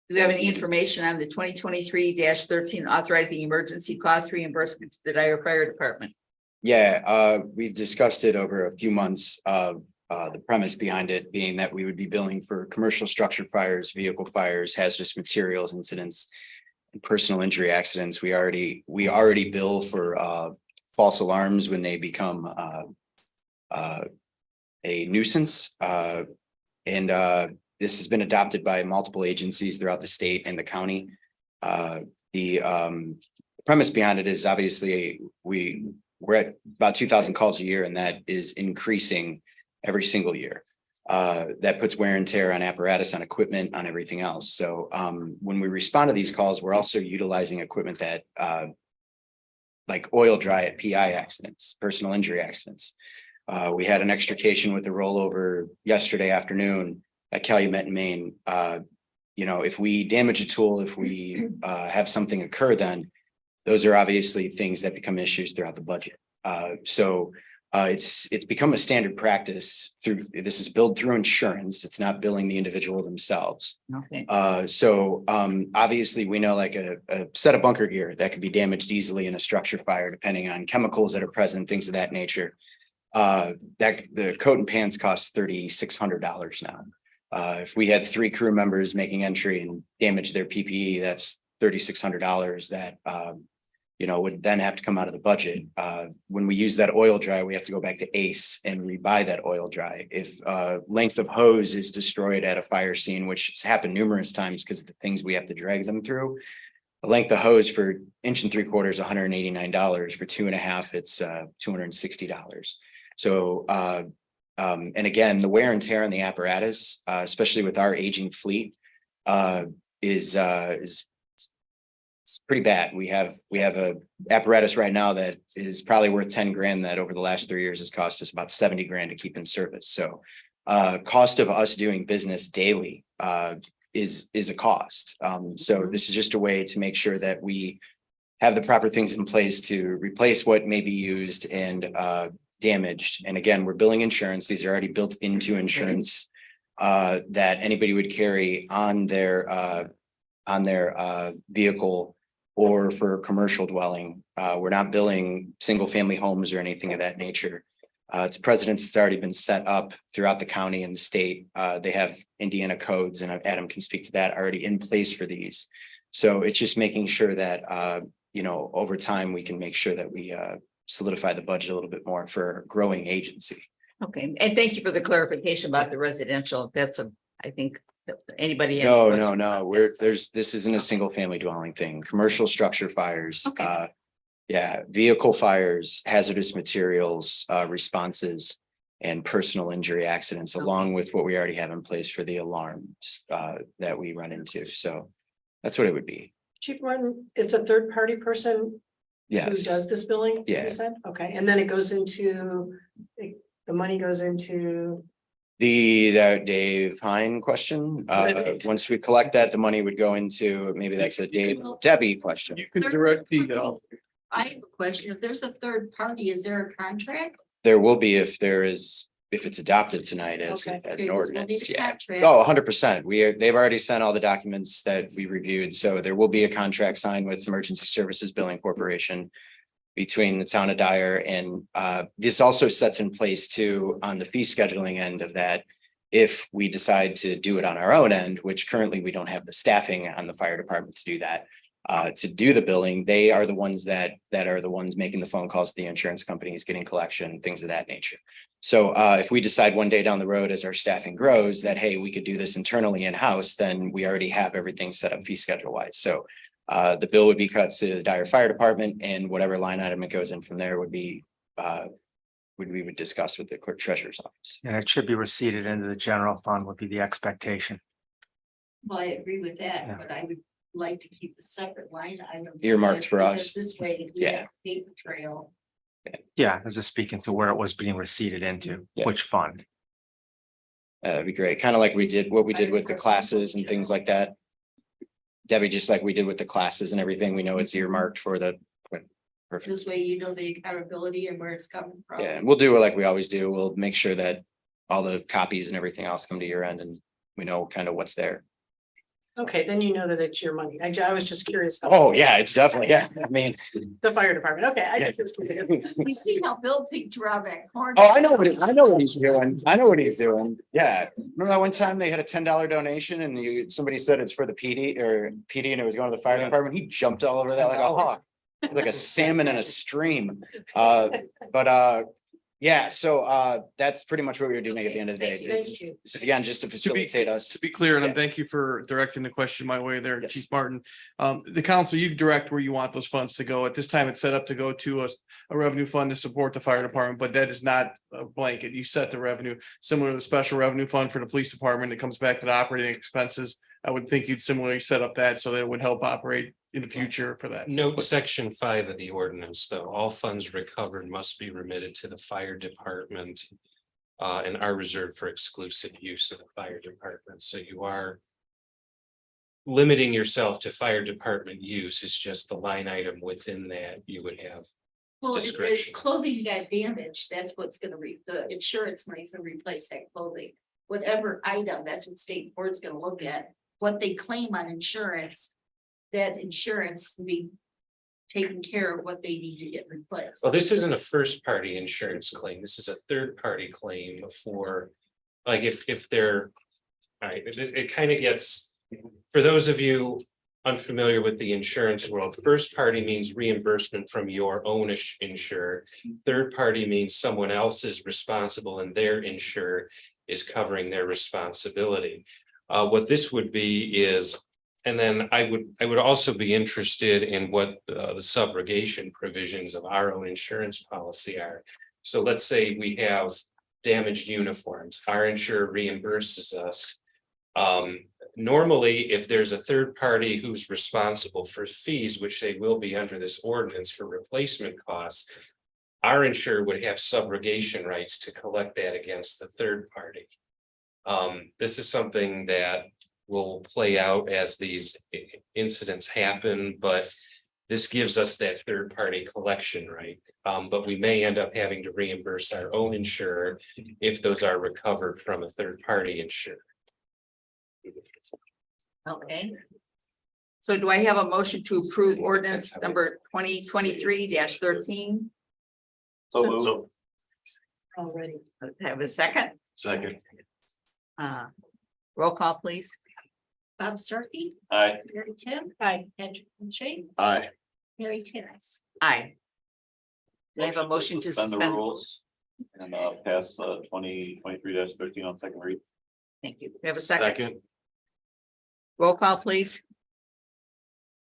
Do we have any information on the 2023-13 authorizing emergency cost reimbursement to the Dyer Fire Department? Yeah, we've discussed it over a few months of the premise behind it being that we would be billing for commercial structure fires, vehicle fires, hazardous materials incidents, and personal injury accidents. We already bill for false alarms when they become a nuisance. This has been adopted by multiple agencies throughout the state and the county. The premise behind it is obviously we're at about 2,000 calls a year, and that is increasing every single year. That puts wear and tear on apparatus, on equipment, on everything else. So when we respond to these calls, we're also utilizing equipment that like oil dry at PI accidents, personal injury accidents. We had an extrication with a rollover yesterday afternoon at Calumet in Maine. If we damage a tool, if we have something occur, then those are obviously things that become issues throughout the budget. It's become a standard practice through, this is billed through insurance. It's not billing the individual themselves. Okay, Obviously we know like a set of bunker gear that could be damaged easily in a structure fire, depending on chemicals that are present, things of that nature. That the coat and pants costs $3,600 now. If we had 3 crew members making entry and damage their PPE, that's $3,600 that would then have to come out of the budget. When we use that oil dry, we have to go back to ACE and rebuy that oil dry. If length of hose is destroyed at a fire scene, which has happened numerous times because of the things we have to drag them through, the length of hose for 1 3/4 is $189. For 2.5, it's $260. So and again, the wear and tear on the apparatus, especially with our aging fleet, is it's pretty bad. We have a apparatus right now that is probably worth 10 grand that over the last 3 years has cost us about 70 grand to keep in service. So cost of us doing business daily is a cost. So this is just a way to make sure that we have the proper things in place to replace what may be used and damaged. And again, we're billing insurance. These are already built into insurance that anybody would carry on their vehicle or for commercial dwelling. We're not billing single family homes or anything of that nature. It's precedents that's already been set up throughout the county and the state. They have Indiana codes, and Adam can speak to that, already in place for these. So it's just making sure that over time we can make sure that we solidify the budget a little bit more for a growing agency. Okay, and thank you for the clarification about the residential. I think that anybody. No, this isn't a single family dwelling thing. Commercial structure fires. Okay. Vehicle fires, hazardous materials, responses, and personal injury accidents, along with what we already have in place for the alarms that we run into. So that's what it would be. Chief Martin, it's a third party person who Yes. does this billing? Yeah. You said, okay, and then it goes into, the money goes into. That Dave Hine question. Once we collect that, the money would go into, maybe that's a Debbie question. You could direct the, I have a question. If there's a third party, is there a contract? There will be if it's adopted tonight as Okay. an Okay, 'cause we'll ordinance. need a Yeah. contract. Oh, 100%. They've already sent all the documents that we reviewed, so there will be a contract signed with Emergency Services Billing Corporation between the town of Dyer, and this also sets in place too on the fee scheduling end of that. If we decide to do it on our own end, which currently we don't have the staffing on the fire department to do that. To do the billing, they are the ones that are the ones making the phone calls to the insurance companies, getting collection, things of that nature. So if we decide one day down the road as our staffing grows that, hey, we could do this internally in-house, then we already have everything set up fee schedule wise. So the bill would be cut to the Dyer Fire Department, and whatever line item it goes in from there would be we would discuss with the clerk treasurer's office. And it should be receipted into the general fund would be the expectation. Well, I agree with that, Yeah. but I would like to keep a separate line item. Earmarked for because us. This way, we Yeah. have paper trail. Yeah, I was just speaking to where it was being receipted into, Yeah. which fund. That'd be great. Kind of like what we did with the classes and things like that. Debbie, just like we did with the classes and everything, we know it's earmarked for the. Perfect. This way you know the accountability and where it's coming from. Yeah, and we'll do it like we always do. We'll make sure that all the copies and everything else come to your end, and we know kind of what's there. Okay, then you know that it's your money. I was just curious. Oh, yeah, it's definitely, yeah. I mean, The fire department, okay. Yeah. Just curious. We see how Bill picked around that corner. oh, I know what he's doing. I know what he's doing. Yeah. Remember that one time they had a $10 donation and somebody said it's for the PD and it was going to the fire department. He jumped all over that like a hawk. Like a salmon in a stream. Yeah, so that's pretty much what we were doing at the end of the day. Thank you. This is again, just to facilitate us. to be clear, and Yeah. thank you for directing the question my way there, Yes. Chief Martin. The council, you direct where you want those funds to go. At this time, it's set up to go to a revenue fund to support the fire department, but that is not a blanket. You set the revenue similar to the special revenue fund for the police department. It comes back to the operating expenses. I would think you'd similarly set up that so that it would help operate in the future for that. Note section 5 of the ordinance, though, all funds recovered must be remitted to the fire department. And are reserved for exclusive use of the fire department, so you are. Limiting yourself to fire department use is just the line item within that you would have. Well, if the discretion. clothing got damaged, that's what's gonna the insurance money's gonna replace that clothing. Whatever item, that's what state board's gonna look at, what they claim on insurance. That insurance will be taking care of what they need to get replaced. Well, this isn't a first party insurance claim. This is a third party claim for, like, if they're. All right, it kind of gets, for those of you unfamiliar with the insurance world, first party means reimbursement from your own insurer. Third party means someone else is responsible and their insurer is covering their responsibility. What this would be is. And then I would also be interested in what the subrogation provisions of our own insurance policy are. So let's say we have damaged uniforms, our insurer reimburses us. normally, if there's a third party who's responsible for fees, which they will be under this ordinance for replacement costs. Our insurer would have subrogation rights to collect that against the third party. This is something that will play out as these incidents happen, but this gives us that third party collection right. But we may end up having to reimburse our own insurer if those are recovered from a third party insurer. Okay. So do I have a motion to approve ordinance number 2023-13? So, Already. Have a second? second. Roll call, please. Bob Starkey, Aye. Mary Tim, Hi. Patrick Shane, Aye. Mary Terrace. Aye. Do I have a motion to the suspend? rules and pass 2023-13 on second read. Thank you. Do I have a second? Second. Roll call, please.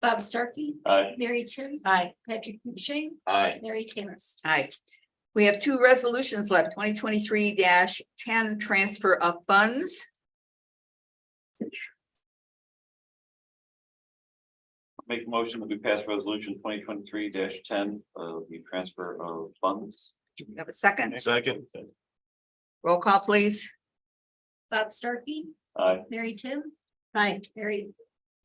Bob Starkey, Aye. Mary Tim, Hi. Patrick Shane, Aye. Mary Terrace. Aye. We have two resolutions left, 2023-10 transfer of funds. Make a motion that we pass resolution 2023-10, the transfer of funds. Do we have a second? Second. Roll call, please. Bob Starkey, Aye. Mary Tim, Hi. Mary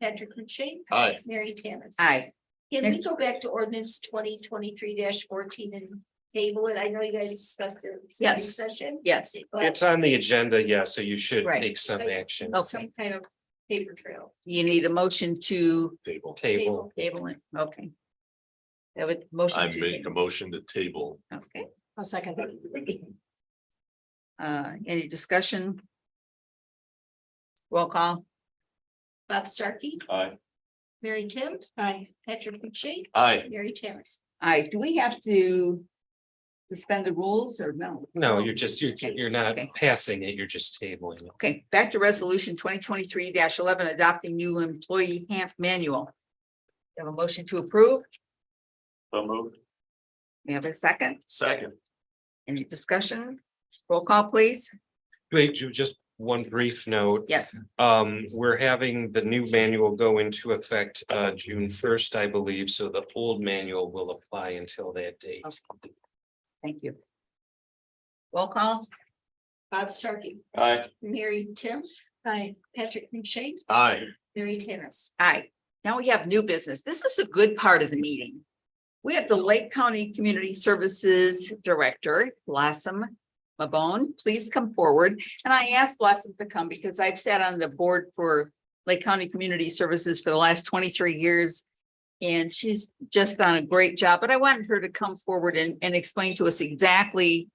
Patrick Shane, Aye. Mary Terrace. Aye. Can we Next. go back to ordinance 2023-14 and table it? I know you guys discussed it in study Yes. session. Yes. But It's on the agenda, yeah, so you should Right. take some action. Okay. some kind of paper trail. You need a motion to Table. Table. table it. Okay. Have a motion. I to make a table. motion to table. Okay. I'll second. Any discussion? Roll call. Bob Starkey, Aye. Mary Tim, Hi. Patrick Shane, Aye. Mary Terrace. Aye. Do we have to suspend the rules or no? No, you're not Okay. passing it, you're just tabling it. Okay, back to resolution 2023-11, adopting new employee HAMP manual. You have a motion to approve? So moved. We have a second? Second. Any discussion? Roll call, please. Wait, just one brief note. Yes. We're having the new manual go into effect June 1st, I believe, so the old manual will apply until that date. Okay. Thank you. Roll call. Bob Starkey, Aye. Mary Tim, Hi. Patrick Shane, Aye. Mary Terrace. Aye. Now we have new business. This is the good part of the meeting. We have the Lake County Community Services Director, Blossom Mabone. Please come forward. And I asked Blossom to come because I've sat on the board for Lake County Community Services for the last 23 years. And she's just done a great job, but I wanted her to come forward and explain to us exactly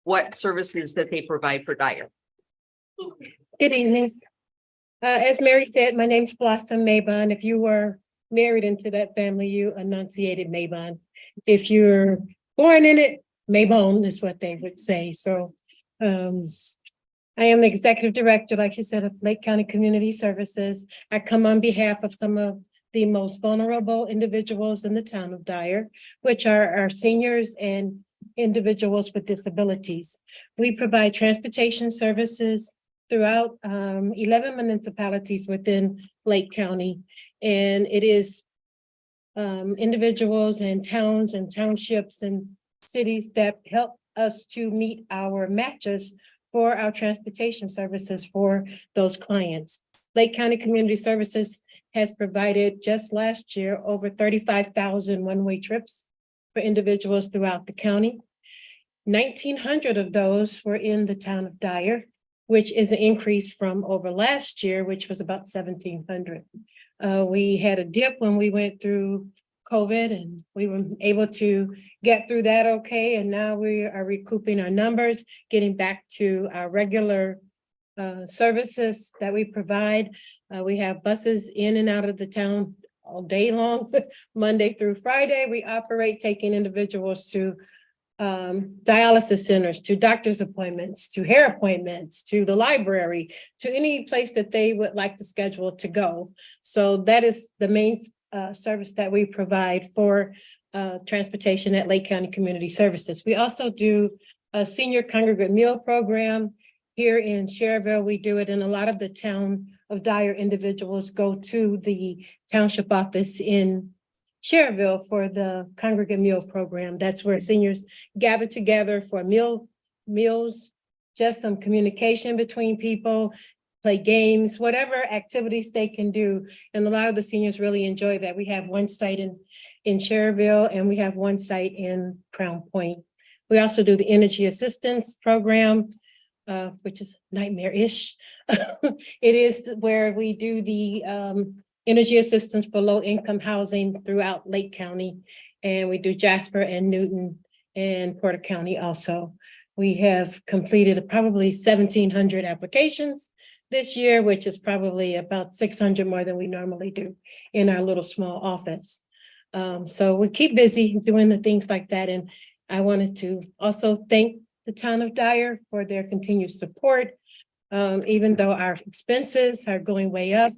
what services that they provide for Dyer. Good evening. As Mary said, my name's Blossom Mabon. If you were married into that family, you enunciated Mabon. If you're born in it, Mabon is what they would say. So I am the executive director, like you said, of Lake County Community Services. I come on behalf of some of the most vulnerable individuals in the town of Dyer, which are our seniors and individuals with disabilities. We provide transportation services throughout 11 municipalities within Lake County. And it is individuals and towns and townships and cities that help us to meet our matches for our transportation services for those clients. Lake County Community Services has provided just last year over 35,000 one-way trips for individuals throughout the county. 1,900 of those were in the town of Dyer, which is an increase from over last year, which was about 1,700. We had a dip when we went through COVID and we were able to get through that okay. And now we are recouping our numbers, getting back to our regular services that we provide. We have buses in and out of the town all day long, Monday through Friday. We operate taking individuals to dialysis centers, to doctor's appointments, to hair appointments, to the library, to any place that they would like to schedule to go. So that is the main service that we provide for transportation at Lake County Community Services. We also do a senior congregate meal program. Here in Cherville, we do it in a lot of the town of Dyer individuals go to the township office in Cherville for the congregate meal program. That's where seniors gather together for meals, just some communication between people, play games, whatever activities they can do. And a lot of the seniors really enjoy that. We have one site in Cherville and we have one site in Crown Point. We also do the energy assistance program, which is nightmare-ish. It is where we do the energy assistance for low-income housing throughout Lake County. And we do Jasper and Newton and Porter County also. We have completed probably 1,700 applications this year, which is probably about 600 more than we normally do in our little small office. So we keep busy doing the things like that. And I wanted to also thank the town of Dyer for their continued support. Even though our expenses are going way up,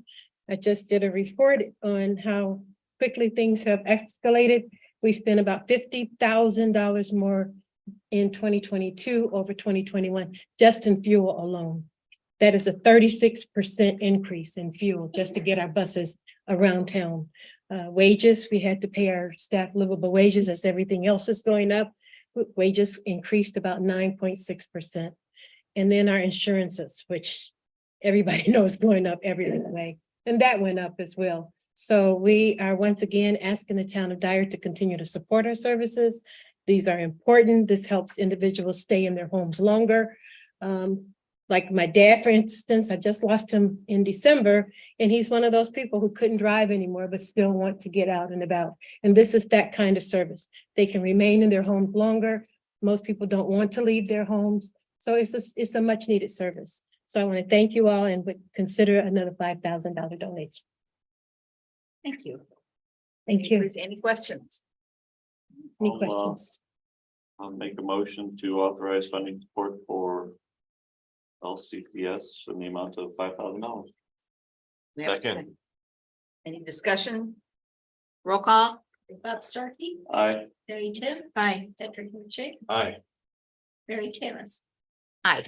I just did a report on how quickly things have escalated. We spent about $50,000 more in 2022 over 2021, just in fuel alone. That is a 36% increase in fuel just to get our buses around town. Wages, we had to pay our staff livable wages as everything else is going up. Wages increased about 9.6%. And then our insurances, which everybody knows going up every way, and that went up as well. So we are once again asking the town of Dyer to continue to support our services. These are important. This helps individuals stay in their homes longer. Like my dad, for instance, I just lost him in December, and he's one of those people who couldn't drive anymore, but still want to get out and about. And this is that kind of service. They can remain in their homes longer. Most people don't want to leave their homes. So it's a much needed service. So I want to thank you all and would consider another $5,000 donation. Thank you. Thank you. Any questions? Any I'll, questions? I'll make a motion to authorize funding support for LCCS in the amount of $5,000. We have a Second. Any discussion? Roll call? Bob Starkey, Aye. Mary Tim, Aye. Patrick McShay, Aye. Mary Tannis. Aye.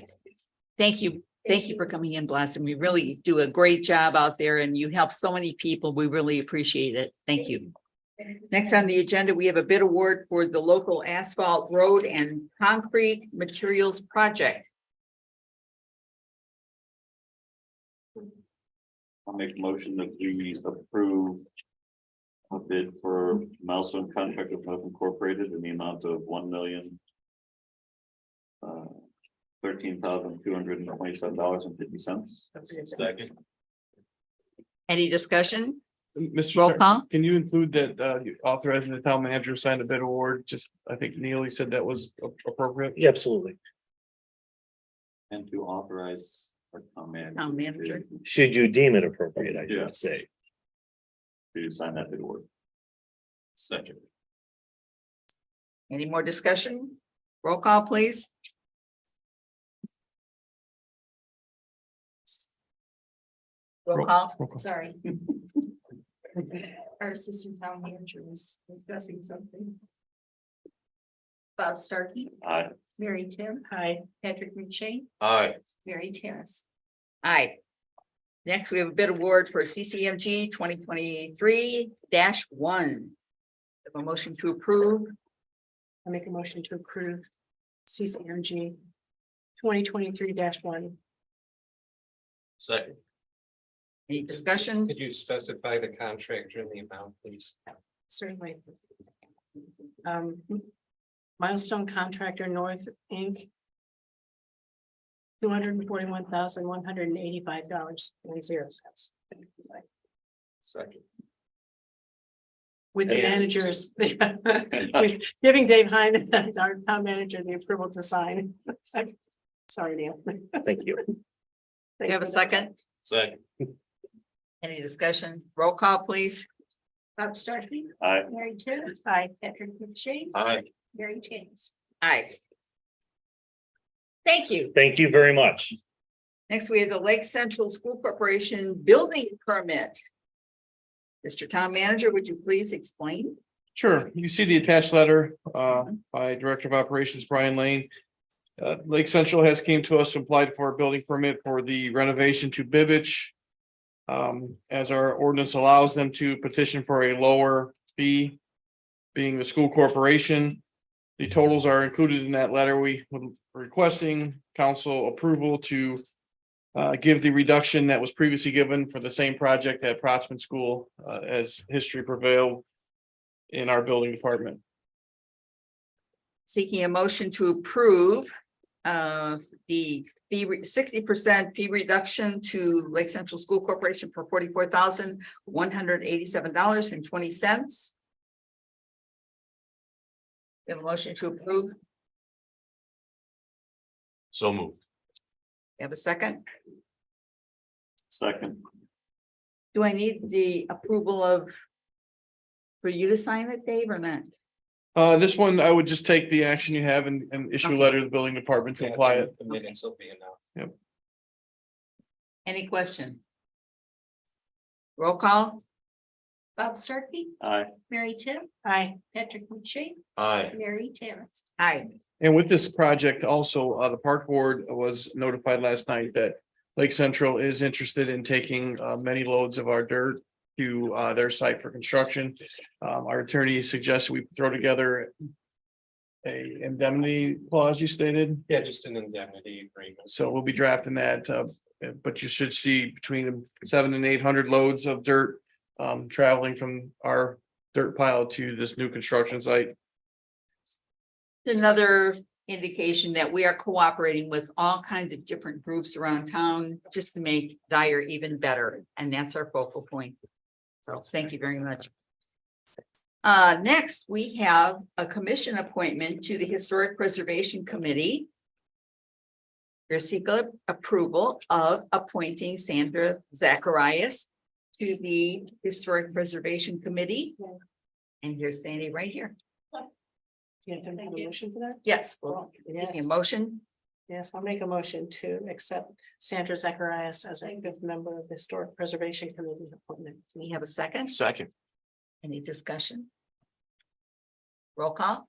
Thank you. Thank you for coming in, Blossom. You really do a great job out there and you help so many people. We really appreciate it. Thank you. Next on the agenda, we have a bid award for the local asphalt road and concrete materials project. I'll make a motion that we approve a bid for Milestone Contract of Health Incorporated in the amount of $1,013,227.50. Second. Any discussion? Mr. Roll Chair, call? can you include that you authorizing the town manager to sign a bid award? Just, I think Neely said that was appropriate. Yeah, absolutely. And to authorize our town Manager. Should you deem it appropriate, I Yeah. should say. to sign that bid award. Second. Any more discussion? Roll call, please. Roll call. Sorry. Our assistant town manager was discussing something. Bob Starkey, Aye. Mary Tim, Aye. Patrick McShay, Aye. Mary Tannis. Aye. Next, we have a bid award for CCMG 2023-1. Have a motion to approve. I make a motion to approve CCMG 2023-1. Second. Any discussion? Could you specify the contractor and the amount, please? Certainly. Milestone Contractor North Inc. $241,185.00. Second. With the Yeah. managers, we're giving Dave Hine, our town manager, the approval to sign. Sorry, Neil. Thank you. Do you have a second? Second. Any discussion? Roll call, please. Bob Starkey, Aye. Mary Tim, Aye. Patrick McShay, Aye. Mary Tannis. Aye. Thank you. Thank you very much. Next, we have the Lake Central School Corporation building permit. Mr. Town Manager, would you please explain? Sure, you see the attached letter by Director of Operations Brian Lane. Lake Central has came to us and applied for a building permit for the renovation to Bibbich as our ordinance allows them to petition for a lower fee, being the school corporation. The totals are included in that letter. We were requesting council approval to give the reduction that was previously given for the same project at Protsman School, as history prevailed in our building department. Seeking a motion to approve the fee 60% fee reduction to Lake Central School Corporation for $44,187.20. We have a motion to approve. So moved. We have a second. Second. Do I need the approval of for you to sign it, Dave, or not? This one, I would just take the action you have and issue a letter to the building department to apply it. The minutes will be enough. Any question? Roll call? Bob Starkey, Aye. Mary Tim, Aye. Patrick McShay, Aye. Mary Tannis. Aye. And with this project also, the park board was notified last night that Lake Central is interested in taking many loads of our dirt to their site for construction. Our attorney suggested we throw together a indemnity clause, you stated. Yeah, just an indemnity agreement. So we'll be drafting that, but you should see between 700 and 800 loads of dirt traveling from our dirt pile to this new construction site. Another indication that we are cooperating with all kinds of different groups around town just to make Dyer even better. And that's our focal point. So thank you very much. Next, we have a commission appointment to the Historic Preservation Committee. Your seeker approval of appointing Sandra Zacharias to the Historic Preservation Committee. And here's Sandy right here. You have to make a motion for that? Yes, well, taking a Yes. motion. Yes, I'll make a motion to accept Sandra Zacharias as a fifth member of the Historic Preservation Committee appointment. We have a second. Second. Any discussion? Roll call.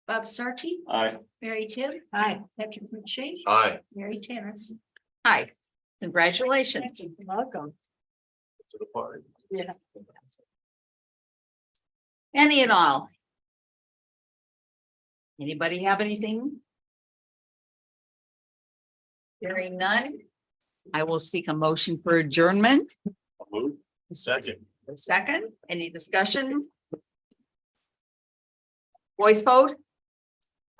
Bob Starkey, Aye. Mary Tim, Aye. Patrick McShay, Aye. Mary Tannis. Hi, congratulations. Welcome. To the party. Yeah. Any and all. Anybody have anything? Hearing none, I will seek a motion for adjournment. Move. Second. A second, any discussion? Voice vote,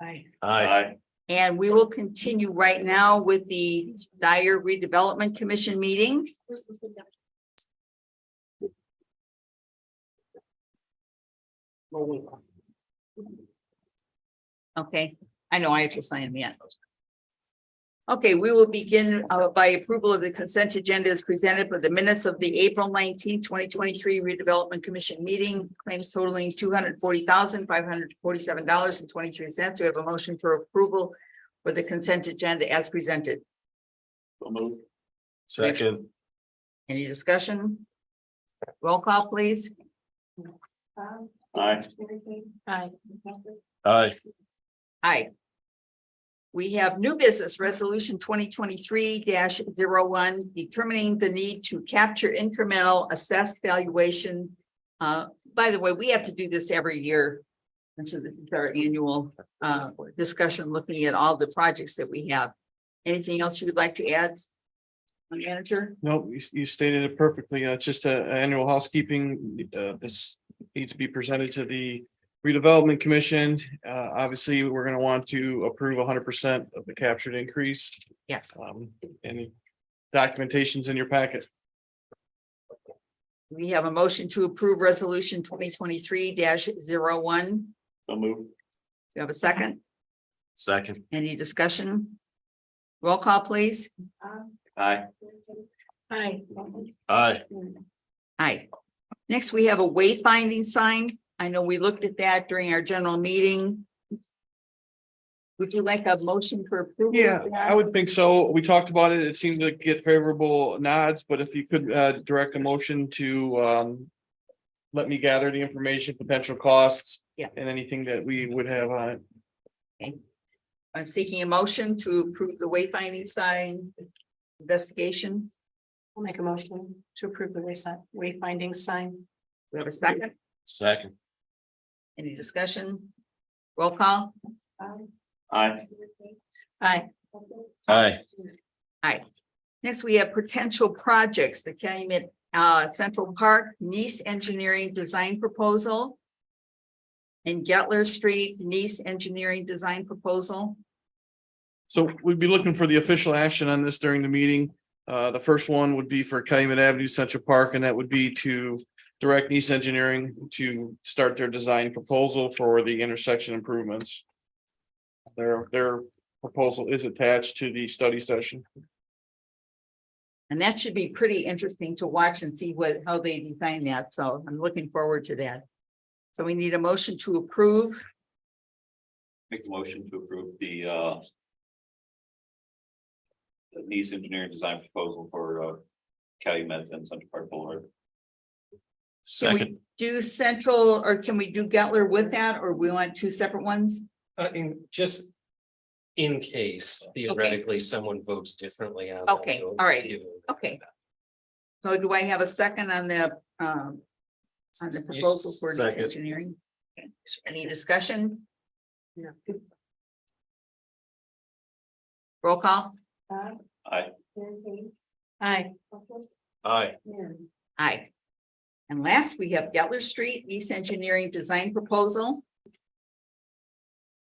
Aye. Aye. and we will continue right now with the Dyer Redevelopment Commission meeting. Okay, I know I have to sign the end. Okay, we will begin by approval of the consent agenda as presented for the minutes of the April 19, 2023 redevelopment commission meeting. Claims totaling $240,547.23. We have a motion for approval for the consent agenda as presented. So move. Second. Any discussion? Roll call, please. Aye. Aye. Aye. Aye. We have new business resolution 2023-01, determining the need to capture incremental assessed valuation. By the way, we have to do this every year. And so this is our annual discussion, looking at all the projects that we have. Anything else you would like to add, manager? No, you stated it perfectly. It's just a annual housekeeping. This needs to be presented to the Redevelopment Commission. Obviously, we're going to want to approve 100% of the captured increase. Yes. Any documentation's in your packet. We have a motion to approve resolution 2023-01. So move. You have a second? Second. Any discussion? Roll call, please. Aye. Aye. Aye. Aye. Next, we have a wayfinding sign. I know we looked at that during our general meeting. Would you like a motion for approval? Yeah, I would think so. We talked about it. It seemed to get favorable nods, but if you could direct a motion to let me gather the information, potential costs. Yeah. And anything that we would have on it. Okay. I'm seeking a motion to approve the wayfinding sign investigation. I'll make a motion to approve the wayfinding sign. We have a second. Second. Any discussion? Roll call. Aye. Aye. Aye. Aye. Next, we have potential projects, the Calumet Central Park Nice Engineering Design Proposal. And Getler Street Nice Engineering Design Proposal. So we'd be looking for the official action on this during the meeting. The first one would be for Calumet Avenue Central Park, and that would be to direct Nice Engineering to start their design proposal for the intersection improvements. Their proposal is attached to the study session. And that should be pretty interesting to watch and see how they design that. So I'm looking forward to that. So we need a motion to approve. Make a motion to approve the Nice engineering design proposal for Calumet and Central Park Boulevard. Can we Second. do Central or can we do Getler with that, or we want two separate ones? Just in case theoretically someone votes differently on. Okay, all right. Okay. So do I have a second on the proposal for Nice Second. Engineering? Okay. Any discussion? No. Roll call. Aye. Aye. Aye. Aye. And last, we have Getler Street East Engineering Design Proposal.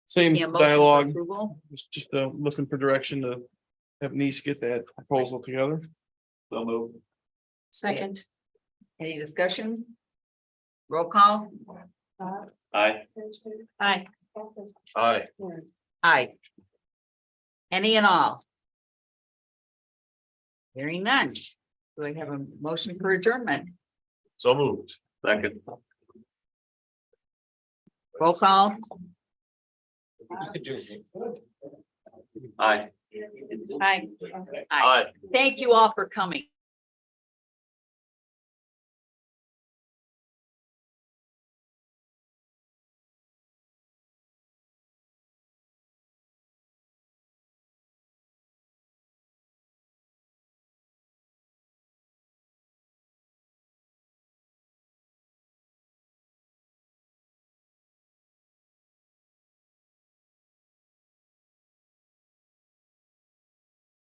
Same Need a motion for dialogue, approval? just looking for direction to have Nice get that proposal together. So move. Second. Any discussion? Roll call. Aye. Aye. Aye. Aye. Any and all? Hearing none. Do I have a motion for adjournment? So moved. Second. Roll call. Aye. Aye. Aye. Thank you all for coming.